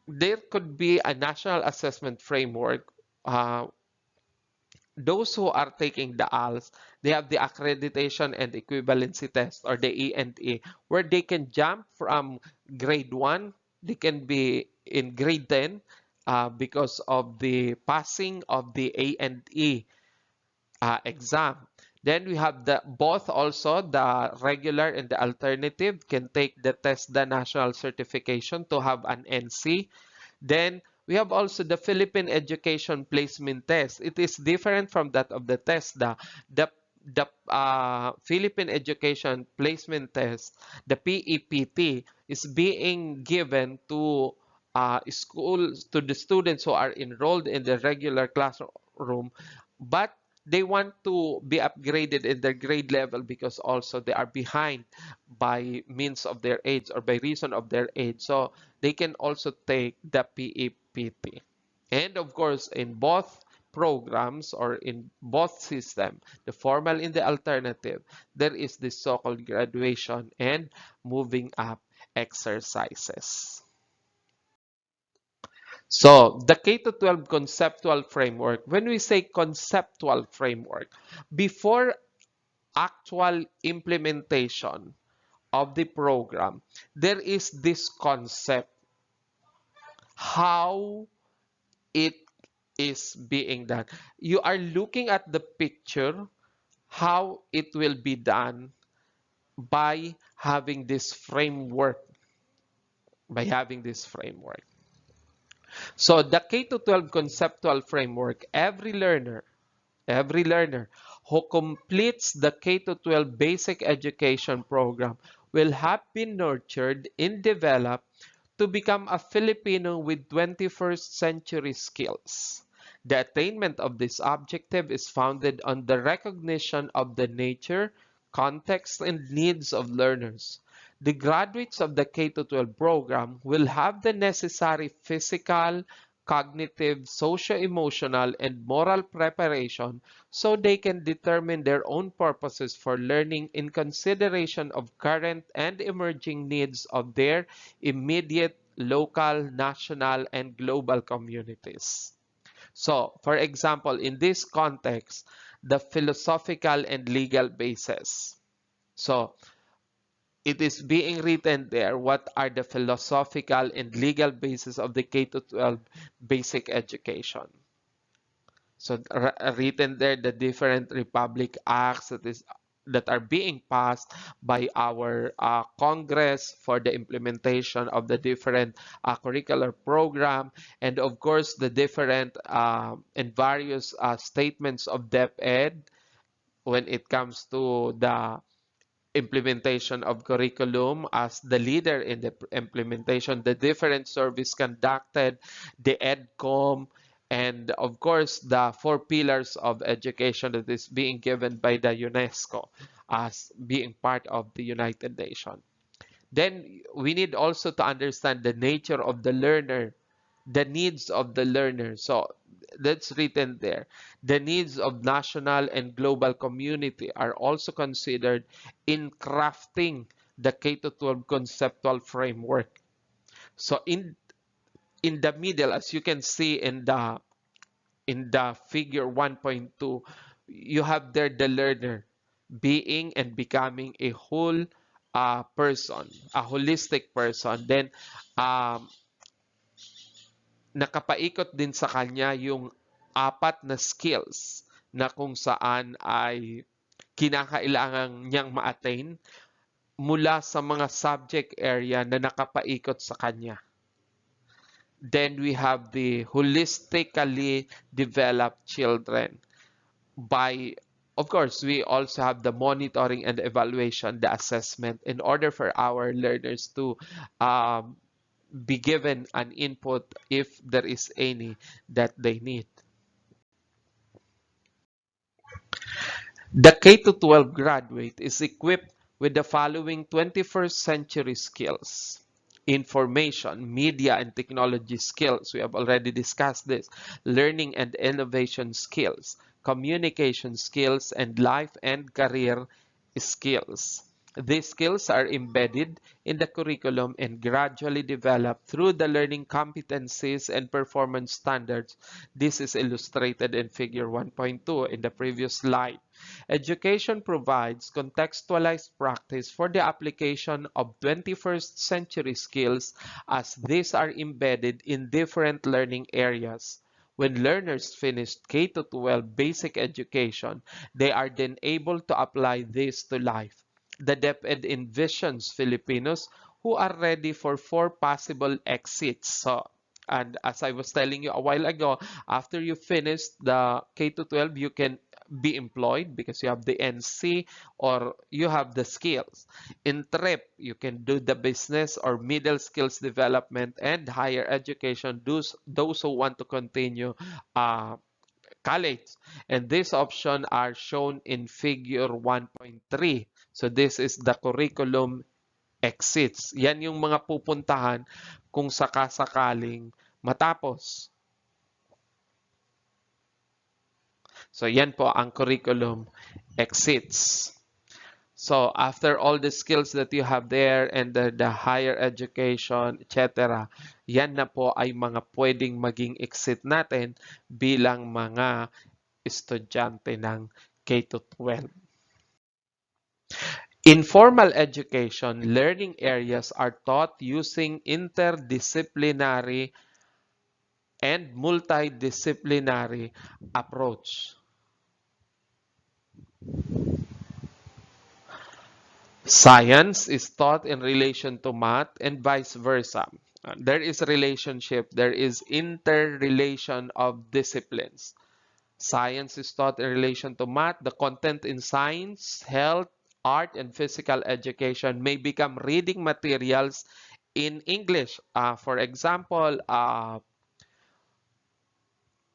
there could be a national assessment framework. Those who are taking the ALS, they have the accreditation and equivalency test, or the E&E, where they can jump from grade 1, they can be in grade 10 because of the passing of the A&E exam. Then we have the both also, the regular and the alternative can take the TESDA national certification to have an NC. Then we have also the Philippine Education Placement Test. It is different from that of the TESDA. The Philippine Education Placement Test, the PEPT, is being given to schools, to the students who are enrolled in the regular classroom, but they want to be upgraded in their grade level because also they are behind by means of their age or by reason of their age. So they can also take the PEPT. And of course, in both programs or in both system, the formal and the alternative, there is the so-called graduation and moving up exercises. So the K to 12 conceptual framework, when we say conceptual framework, before actual implementation of the program, there is this concept, how it is being done. You are looking at the picture, how it will be done by having this framework, by having this framework. So the K to 12 conceptual framework, every learner who completes the K to 12 basic education program will have been nurtured and developed to become a Filipino with 21st century skills. The attainment of this objective is founded on the recognition of the nature, context, and needs of learners. The graduates of the K-12 program will have the necessary physical, cognitive, socio-emotional, and moral preparation so they can determine their own purposes for learning in consideration of current and emerging needs of their immediate, local, national, and global communities. So, for example, in this context, the philosophical and legal basis. So, it is being written there what are the philosophical and legal basis of the K-12 basic education. So written there the different republic acts that are being passed by our Congress for the implementation of the different curricular program, and of course the different and various statements of DepEd when it comes to the implementation of curriculum as the leader in the implementation, the different service conducted, the EDCOM, and of course the four pillars of education that is being given by the UNESCO as being part of the United Nations. Then we need also to understand the nature of the learner, the needs of the learner. So that's written there. The needs of national and global community are also considered in crafting the K-12 conceptual framework. So in the middle, as you can see in the figure 1.2, you have there the learner being and becoming a whole person, a holistic person. Then um, nakapaikot din sa kanya yung apat na skills na kung saan ay kinakailangan niyang ma-attain mula sa mga subject area na nakapaikot sa kanya. Then we have the holistically developed children. By, of course, we also have the monitoring and evaluation, the assessment, in order for our learners to um, be given an input if there is any that they need. The K to 12 graduate is equipped with the following 21st century skills: information, media, and technology skills. We have already discussed this. Learning and innovation skills, communication skills, and life and career skills. These skills are embedded in the curriculum and gradually developed through the learning competencies and performance standards. This is illustrated in figure 1.2 in the previous slide. Education provides contextualized practice for the application of 21st century skills as these are embedded in different learning areas. When learners finish K-12 basic education, they are then able to apply this to life. The DepEd envisions Filipinos who are ready for four possible exits. So, and as I was telling you a while ago, after you finish the K-12, you can be employed because you have the NC or you have the skills. In TRIP, you can do the business or middle skills development and higher education, those who want to continue college. And these options are shown in figure 1.3. So this is the curriculum exits. Yan yung mga pupuntahan kung sakasakaling matapos. So yan po ang curriculum exits. So after all the skills that you have there and the higher education, etc., yan na po ay mga pwedeng maging exit natin bilang mga estudyante ng K-12. In formal education, learning areas are taught using interdisciplinary and multidisciplinary approach. Science is taught in relation to math and vice versa. There is a relationship, there is interrelation of disciplines. Science is taught in relation to math. The content in science, health, art, and physical education may become reading materials in English. For example,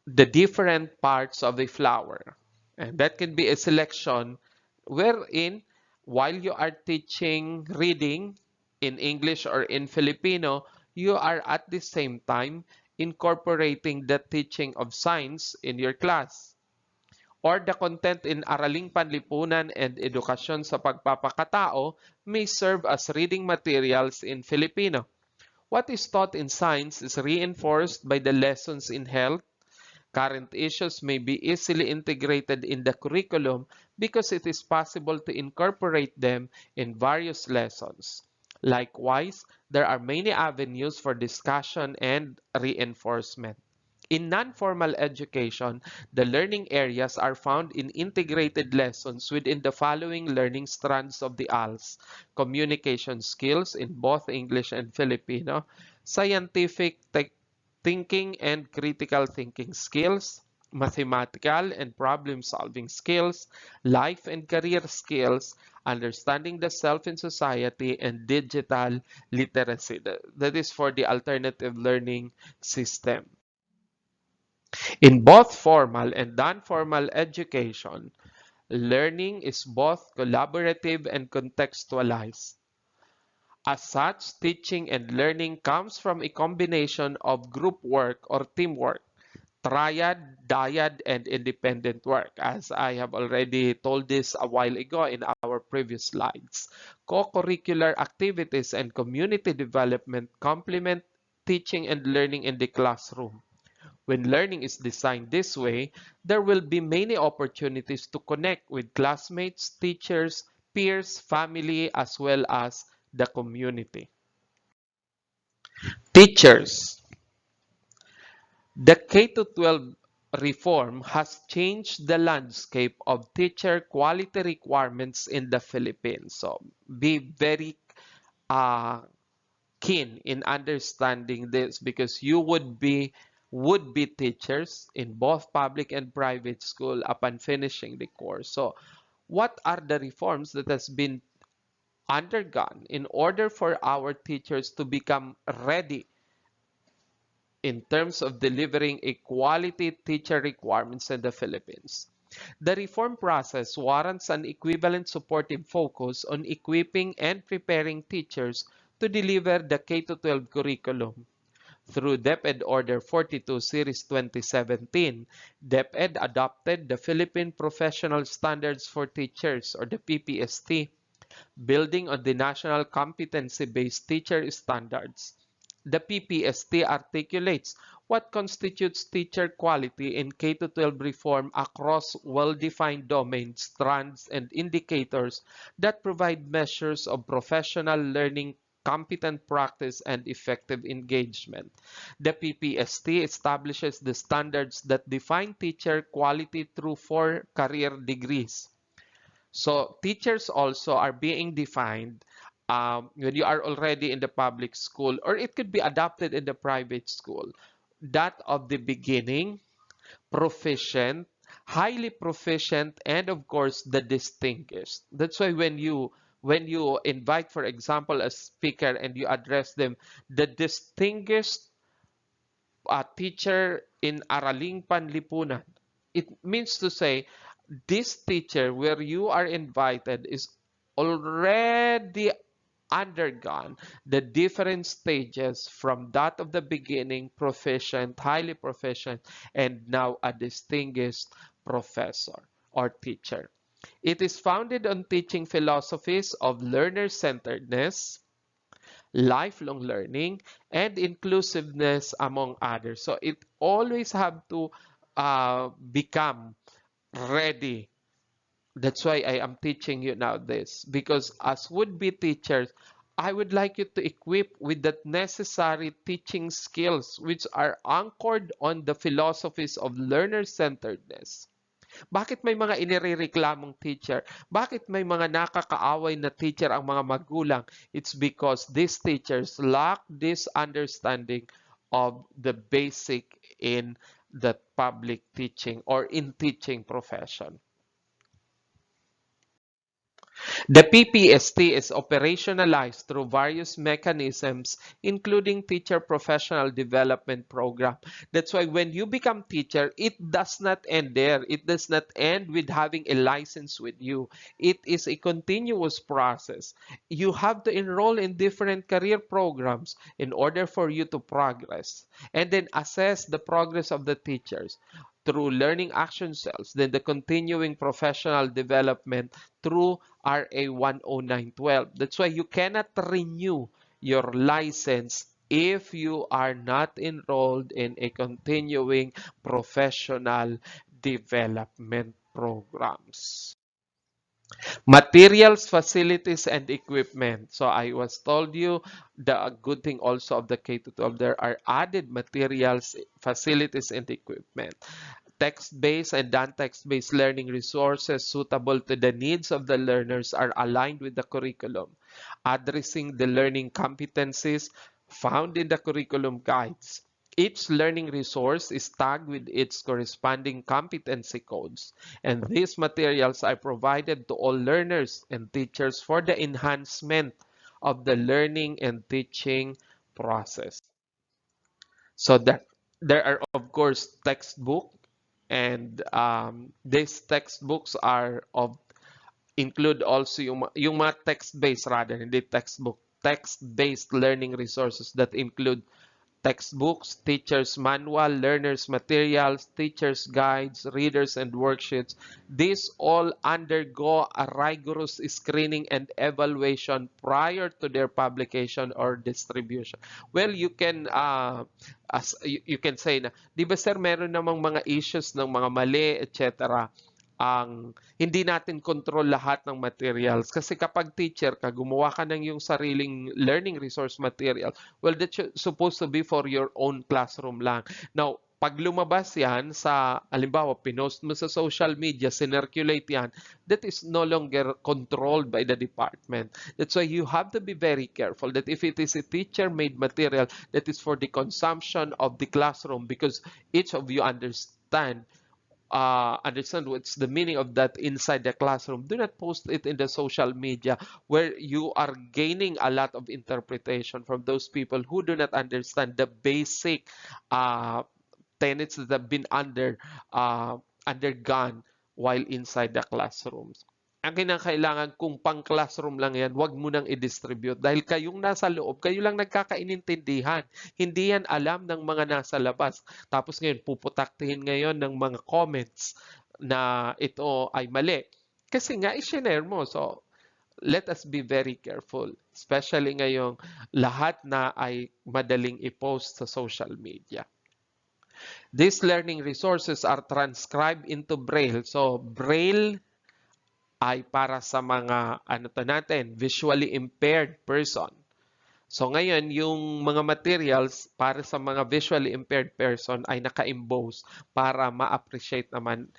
the different parts of the flower. And that can be a selection wherein while you are teaching reading in English or in Filipino, you are at the same time incorporating the teaching of science in your class. Or the content in Araling Panlipunan and Edukasyon sa Pagpapakatao may serve as reading materials in Filipino. What is taught in science is reinforced by the lessons in health. Current issues may be easily integrated in the curriculum because it is possible to incorporate them in various lessons. Likewise, there are many avenues for discussion and reinforcement. In non-formal education, the learning areas are found in integrated lessons within the following learning strands of the ALS: communication skills in both English and Filipino, scientific thinking and critical thinking skills, mathematical and problem-solving skills, life and career skills, understanding the self in society, and digital literacy. That is for the alternative learning system. In both formal and non-formal education, learning is both collaborative and contextualized. As such, teaching and learning comes from a combination of group work or teamwork, triad, dyad, and independent work. As I have already told this a while ago in our previous slides, co-curricular activities and community development complement teaching and learning in the classroom. When learning is designed this way, there will be many opportunities to connect with classmates, teachers, peers, family, as well as the community. Teachers. The K-12 reform has changed the landscape of teacher quality requirements in the Philippines. So be very keen in understanding this because you would be teachers in both public and private school upon finishing the course. So what are the reforms that has been undergone in order for our teachers to become ready in terms of delivering a quality teacher requirements in the Philippines? The reform process warrants an equivalent supportive focus on equipping and preparing teachers to deliver the K-12 curriculum. Through DepED Order 42 Series 2017, DepED adopted the Philippine Professional Standards for Teachers or the PPST, building on the National Competency-Based Teacher Standards. The PPST articulates what constitutes teacher quality in K-12 reform across well-defined domains, strands, and indicators that provide measures of professional learning, competent practice, and effective engagement. The PPST establishes the standards that define teacher quality through 4 career degrees. So teachers also are being defined when you are already in the public school, or it could be adopted in the private school. That of the beginning, proficient, highly proficient, and of course the distinguished. That's why when you invite, for example, a speaker and you address them, the distinguished teacher in Araling Panlipunan, it means to say this teacher where you are invited is already undergone the different stages from that of the beginning, proficient, highly proficient, and now a distinguished professor or teacher. It is founded on teaching philosophies of learner-centeredness, lifelong learning, and inclusiveness, among others. So it always have to become ready. That's why I am teaching you now this, because as would-be teachers, I would like you to equip with the necessary teaching skills which are anchored on the philosophies of learner-centeredness. Bakit may mga inirereklamong teacher? Bakit may mga nakakaaway na teacher ang mga magulang? It's because these teachers lack this understanding of the basic in the public teaching or in teaching profession. The PPST is operationalized through various mechanisms, including teacher professional development program. That's why when you become teacher, it does not end there. It does not end with having a license with you. It is a continuous process. You have to enroll in different career programs in order for you to progress, and then assess the progress of the teachers through learning action cells, then the continuing professional development through RA 10912. That's why you cannot renew your license if you are not enrolled in a continuing professional development programs. Materials, facilities, and equipment. So I was told you the good thing also of the K to 12, there are added materials, facilities, and equipment. Text-based and non-text-based learning resources suitable to the needs of the learners are aligned with the curriculum, addressing the learning competencies found in the curriculum guides. Each learning resource is tagged with its corresponding competency codes, and these materials are provided to all learners and teachers for the enhancement of the learning and teaching process. So that there are, of course, textbook, and these textbooks are of include also yung mga text-based, rather hindi textbook, text-based learning resources that include textbooks, teachers' manual, learners' materials, teachers' guides, readers, and worksheets. These all undergo a rigorous screening and evaluation prior to their publication or distribution. Well, you can you can say na, di ba sir, meron namang mga issues ng mga mali, etc. Ang hindi natin control lahat ng materials, kasi kapag teacher ka, gumawa ka ng yung sariling learning resource material, well, that's supposed to be for your own classroom lang. Now, pag lumabas yan sa, halimbawa, pinost mo sa social media, sinirculate yan, that is no longer controlled by the department. That's why you have to be very careful that if it is a teacher-made material, that is for the consumption of the classroom, because each of you understand what's the meaning of that inside the classroom. Do not post it in the social media where you are gaining a lot of interpretation from those people who do not understand the basic tenets that have been undergone while inside the classrooms. Ang kinakailangan kung pang-classroom lang yan, wag mo nang i-distribute. Dahil kayong nasa loob, kayo lang nagkakainintindihan. Hindi yan alam ng mga nasa labas. Tapos ngayon, puputaktihin ngayon ng mga comments na ito ay mali. Kasi nga, i-share mo. So, let us be very careful. Especially ngayong lahat na ay madaling i-post sa social media. These learning resources are transcribed into Braille. So, Braille ay para sa mga visually impaired person. So ngayon, yung mga materials para sa mga visually impaired person ay naka-emboss para ma-appreciate naman.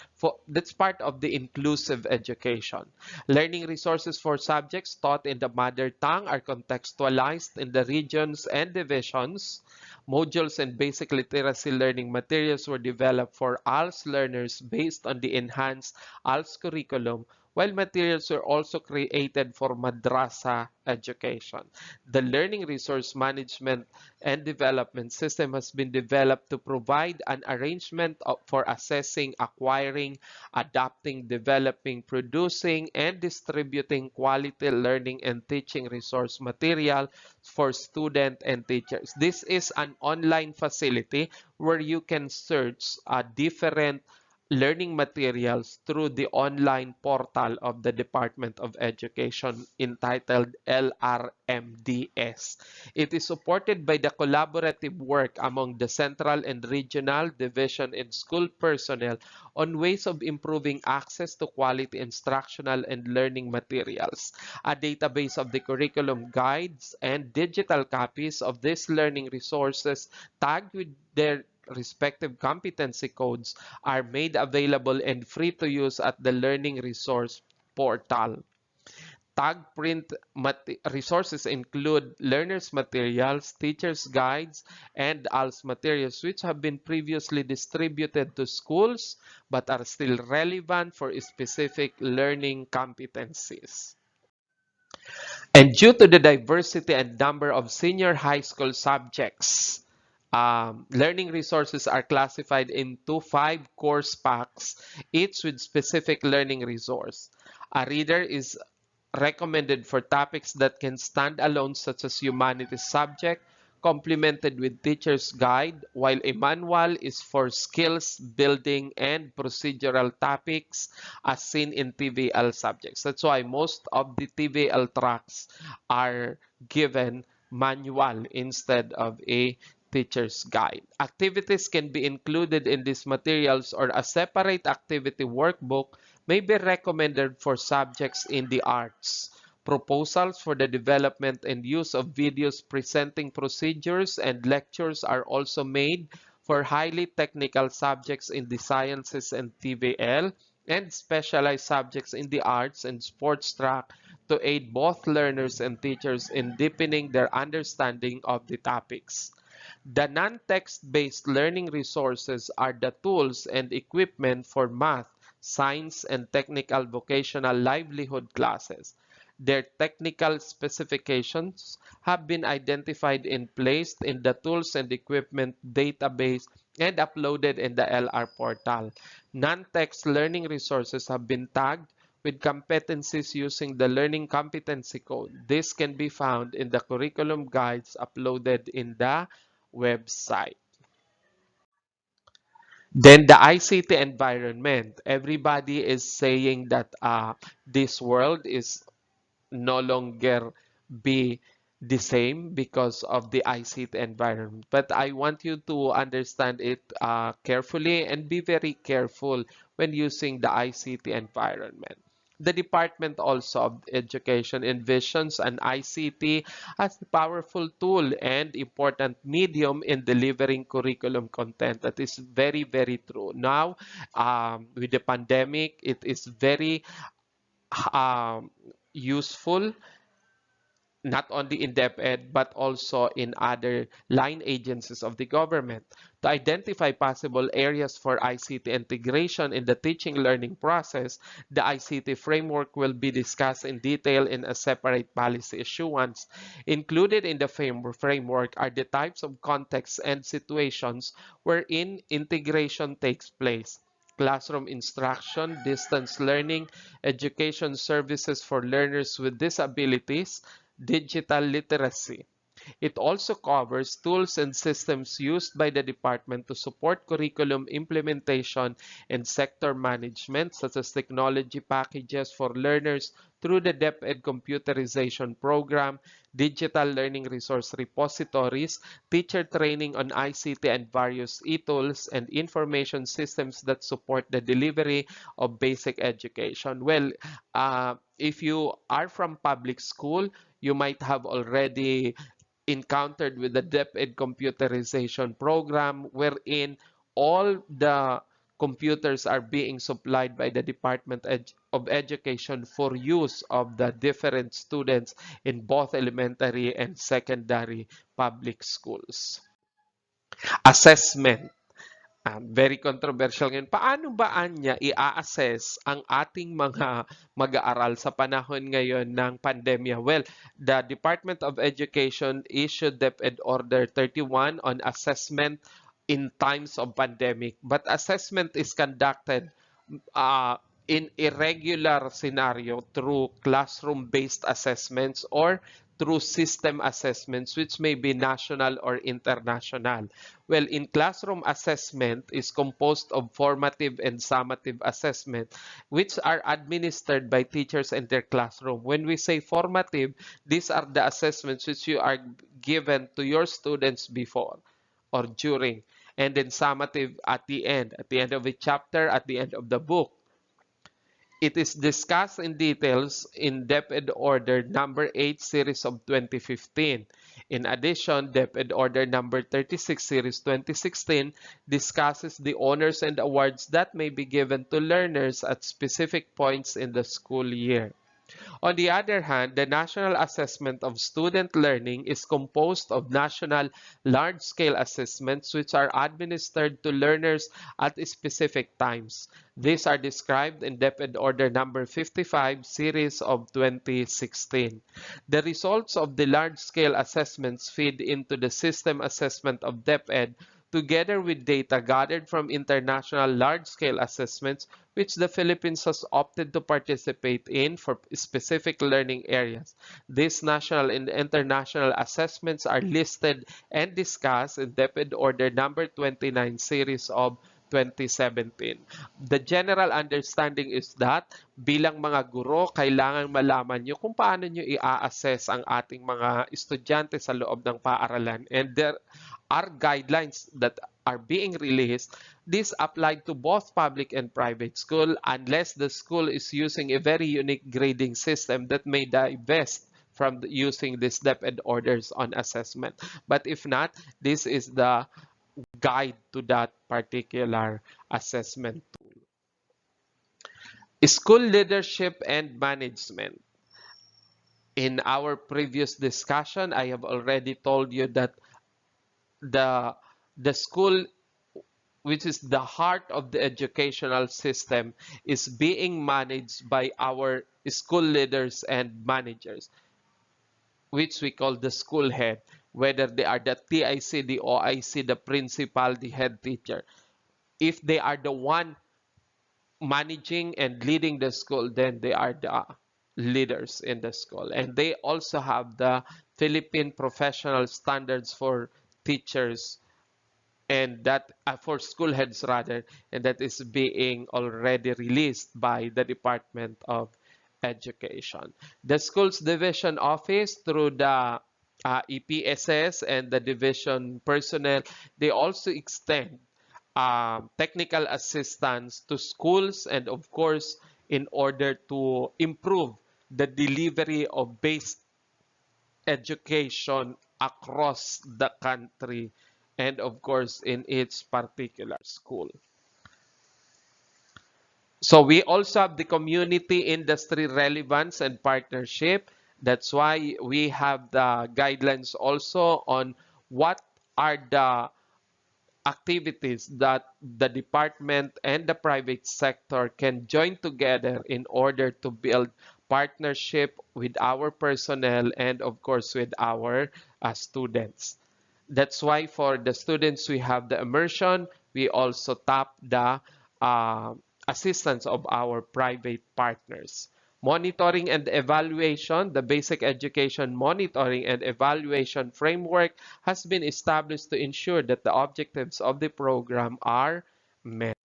That's part of the inclusive education. Learning resources for subjects taught in the mother tongue are contextualized in the regions and divisions. Modules and basic literacy learning materials were developed for ALS learners based on the enhanced ALS curriculum, while materials were also created for madrasa education. The learning resource management and development system has been developed to provide an arrangement for assessing, acquiring, adapting, developing, producing, and distributing quality learning and teaching resource material for students and teachers. This is an online facility where you can search different learning materials through the online portal of the Department of Education entitled LRMDS. It is supported by the collaborative work among the central and regional division and school personnel on ways of improving access to quality instructional and learning materials. A database of the curriculum guides and digital copies of these learning resources tagged with their respective competency codes are made available and free to use at the Learning Resource portal. Tag print resources include learners' materials, teachers' guides, and ALS materials which have been previously distributed to schools but are still relevant for specific learning competencies. And due to the diversity and number of senior high school subjects, learning resources are classified into 5 course packs, each with specific learning resource. A reader is recommended for topics that can stand alone, such as humanities subject, complemented with teacher's guide, while a manual is for skills building and procedural topics as seen in TVL subjects. That's why most of the TVL tracks are given manual instead of a teacher's guide. Activities can be included in these materials, or a separate activity workbook may be recommended for subjects in the arts. Proposals for the development and use of videos presenting procedures and lectures are also made for highly technical subjects in the sciences and TVL, and specialized subjects in the arts and sports track to aid both learners and teachers in deepening their understanding of the topics. The non-text-based learning resources are the tools and equipment for math, science, and technical vocational livelihood classes. Their technical specifications have been identified and placed in the tools and equipment database and uploaded in the LR portal. Non-text learning resources have been tagged with competencies using the Learning Competency Code. This can be found in the curriculum guides uploaded in the website. Then the ICT environment. Everybody is saying that this world is no longer be the same because of the ICT environment. But I want you to understand it carefully and be very careful when using the ICT environment. The Department also of Education envisions an ICT as a powerful tool and important medium in delivering curriculum content. That is very, very true. Now, with the pandemic, it is very um, useful not only in DepEd but also in other line agencies of the government to identify possible areas for ICT integration in the teaching learning process. The ICT framework will be discussed in detail in a separate policy issuance. Included in the framework are the types of contexts and situations wherein integration takes place: classroom instruction, distance learning, education services for learners with disabilities, digital literacy. It also covers tools and systems used by the department to support curriculum implementation and sector management, such as technology packages for learners through the DepEd computerization program, digital learning resource repositories, teacher training on ICT and various e-tools, and information systems that support the delivery of basic education. Well, if you are from public school, you might have already encountered with the DepEd computerization program, wherein all the computers are being supplied by the Department of Education for use of the different students in both elementary and secondary public schools. Assessment. Very controversial ngayon. Paano ba niya i-assess ang ating mga mag-aaral sa panahon ngayon ng pandemya? Well, the Department of Education issued DepEd Order 31 on assessment in times of pandemic. But assessment is conducted uh, in irregular scenario through classroom-based assessments or through system assessments, which may be national or international. Well, in classroom assessment is composed of formative and summative assessment, which are administered by teachers in their classroom. When we say formative, these are the assessments which you are given to your students before or during, and then summative at the end of a chapter, at the end of the book. It is discussed in details in DepEd Order number 8 series of 2015. In addition, DepEd Order number 36 series 2016 discusses the honors and awards that may be given to learners at specific points in the school year. On the other hand, the National Assessment of Student Learning is composed of national large-scale assessments which are administered to learners at specific times. These are described in DepEd Order number 55, series of 2016. The results of the large-scale assessments feed into the system assessment of DepEd together with data gathered from international large-scale assessments which the Philippines has opted to participate in for specific learning areas. These national and international assessments are listed and discussed in DepEd Order number 29 series of 2017. The general understanding is that bilang mga guro, kailangan malaman nyo kung paano nyo i-assess ang ating mga estudyante sa loob ng paaralan. And there are guidelines that are being released. These apply to both public and private school unless the school is using a very unique grading system that may divest from using these DepEd orders on assessment. But if not, this is the guide to that particular assessment tool. School leadership and management. In our previous discussion, I have already told you that the school, which is the heart of the educational system, is being managed by our school leaders and managers, which we call the school head, whether they are the TIC, the OIC, the principal, the head teacher. If they are the one managing and leading the school, then they are the leaders in the school. And they also have the Philippine professional standards for teachers, and that for school heads rather, and that is being already released by the Department of Education. The school's division office through the EPSS and the division personnel, they also extend technical assistance to schools, and of course in order to improve the delivery of basic education across the country and of course in its particular school. So we also have the community industry relevance and partnership. That's why we have the guidelines also on what are the activities that the department and the private sector can join together in order to build partnership with our personnel and of course with our students. That's why for the students we have the immersion, we also tap the uh, assistance of our private partners. Monitoring and evaluation, the basic education monitoring and evaluation framework has been established to ensure that the objectives of the program are met.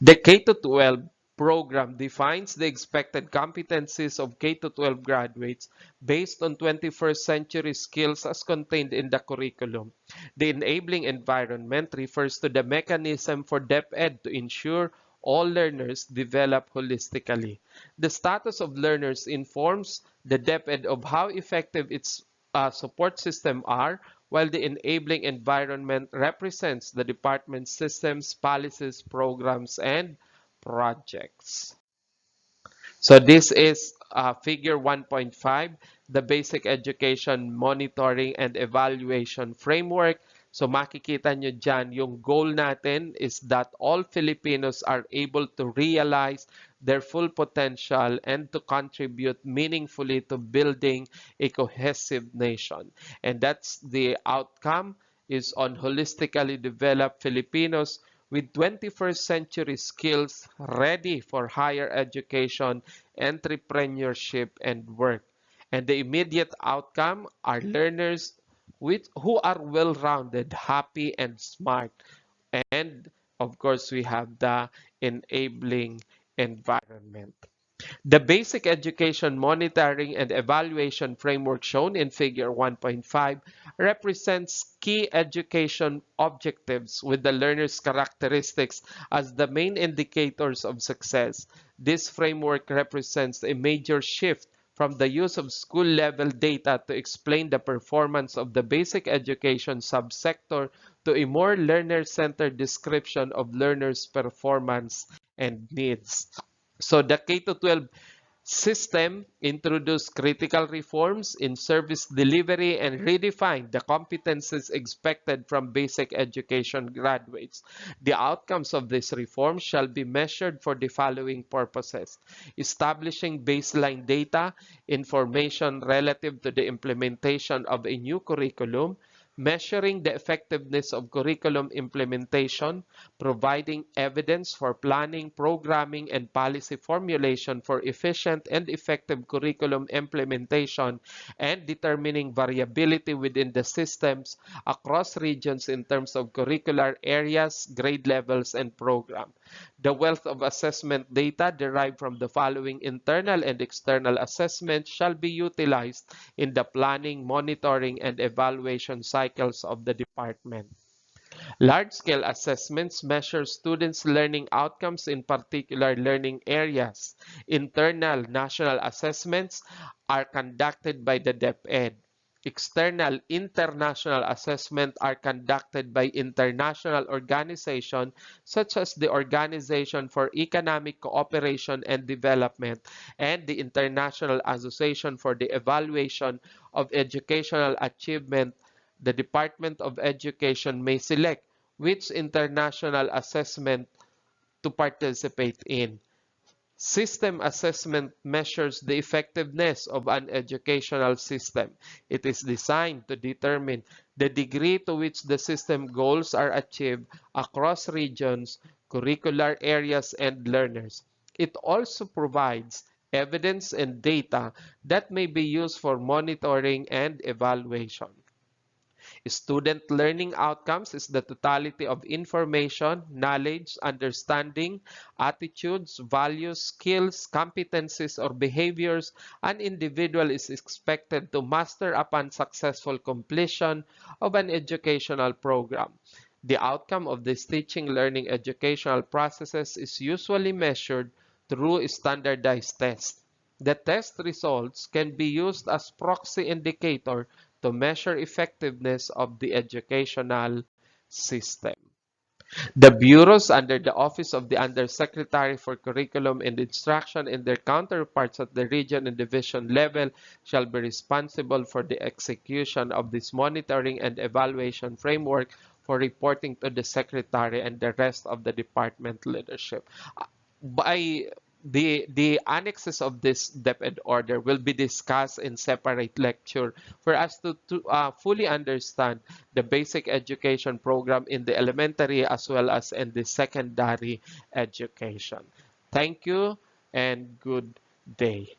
The K-12 program defines the expected competencies of K-12 graduates based on 21st century skills as contained in the curriculum. The enabling environment refers to the mechanism for DepEd to ensure all learners develop holistically. The status of learners informs the DepEd of how effective its support system are, while the enabling environment represents the department's systems, policies, programs, and projects. So this is figure 1.5, the basic education monitoring and evaluation framework. So makikita nyo dyan, yung goal natin is that all Filipinos are able to realize their full potential and to contribute meaningfully to building a cohesive nation. And that's the outcome is on holistically developed Filipinos with 21st century skills ready for higher education, entrepreneurship, and work. And the immediate outcome are learners who are well-rounded, happy, and smart. And of course, we have the enabling environment. The basic education monitoring and evaluation framework shown in figure 1.5 represents key education objectives with the learner's characteristics as the main indicators of success. This framework represents a major shift from the use of school-level data to explain the performance of the basic education subsector to a more learner-centered description of learners' performance and needs. So the K-12 system introduced critical reforms in service delivery and redefined the competencies expected from basic education graduates. The outcomes of this reform shall be measured for the following purposes: establishing baseline data, information relative to the implementation of a new curriculum, measuring the effectiveness of curriculum implementation, providing evidence for planning, programming, and policy formulation for efficient and effective curriculum implementation, and determining variability within the systems across regions in terms of curricular areas, grade levels, and program. The wealth of assessment data derived from the following internal and external assessments shall be utilized in the planning, monitoring, and evaluation cycles of the department. Large-scale assessments measure students' learning outcomes in particular learning areas. Internal national assessments are conducted by the DepEd. External international assessments are conducted by international organizations such as the Organization for Economic Cooperation and Development and the International Association for the Evaluation of Educational Achievement. The Department of Education may select which international assessment to participate in. System assessment measures the effectiveness of an educational system. It is designed to determine the degree to which the system goals are achieved across regions, curricular areas, and learners. It also provides evidence and data that may be used for monitoring and evaluation. Student learning outcomes is the totality of information, knowledge, understanding, attitudes, values, skills, competencies, or behaviors an individual is expected to master upon successful completion of an educational program. The outcome of these teaching learning educational processes is usually measured through standardized tests. The test results can be used as proxy indicator to measure effectiveness of the educational system. The bureaus under the Office of the Undersecretary for Curriculum and Instruction and their counterparts at the region and division level shall be responsible for the execution of this monitoring and evaluation framework for reporting to the Secretary and the rest of the department leadership. By the annexes of this DepEd order will be discussed in separate lecture for us to fully understand the basic education program in the elementary as well as in the secondary education. Thank you and good day.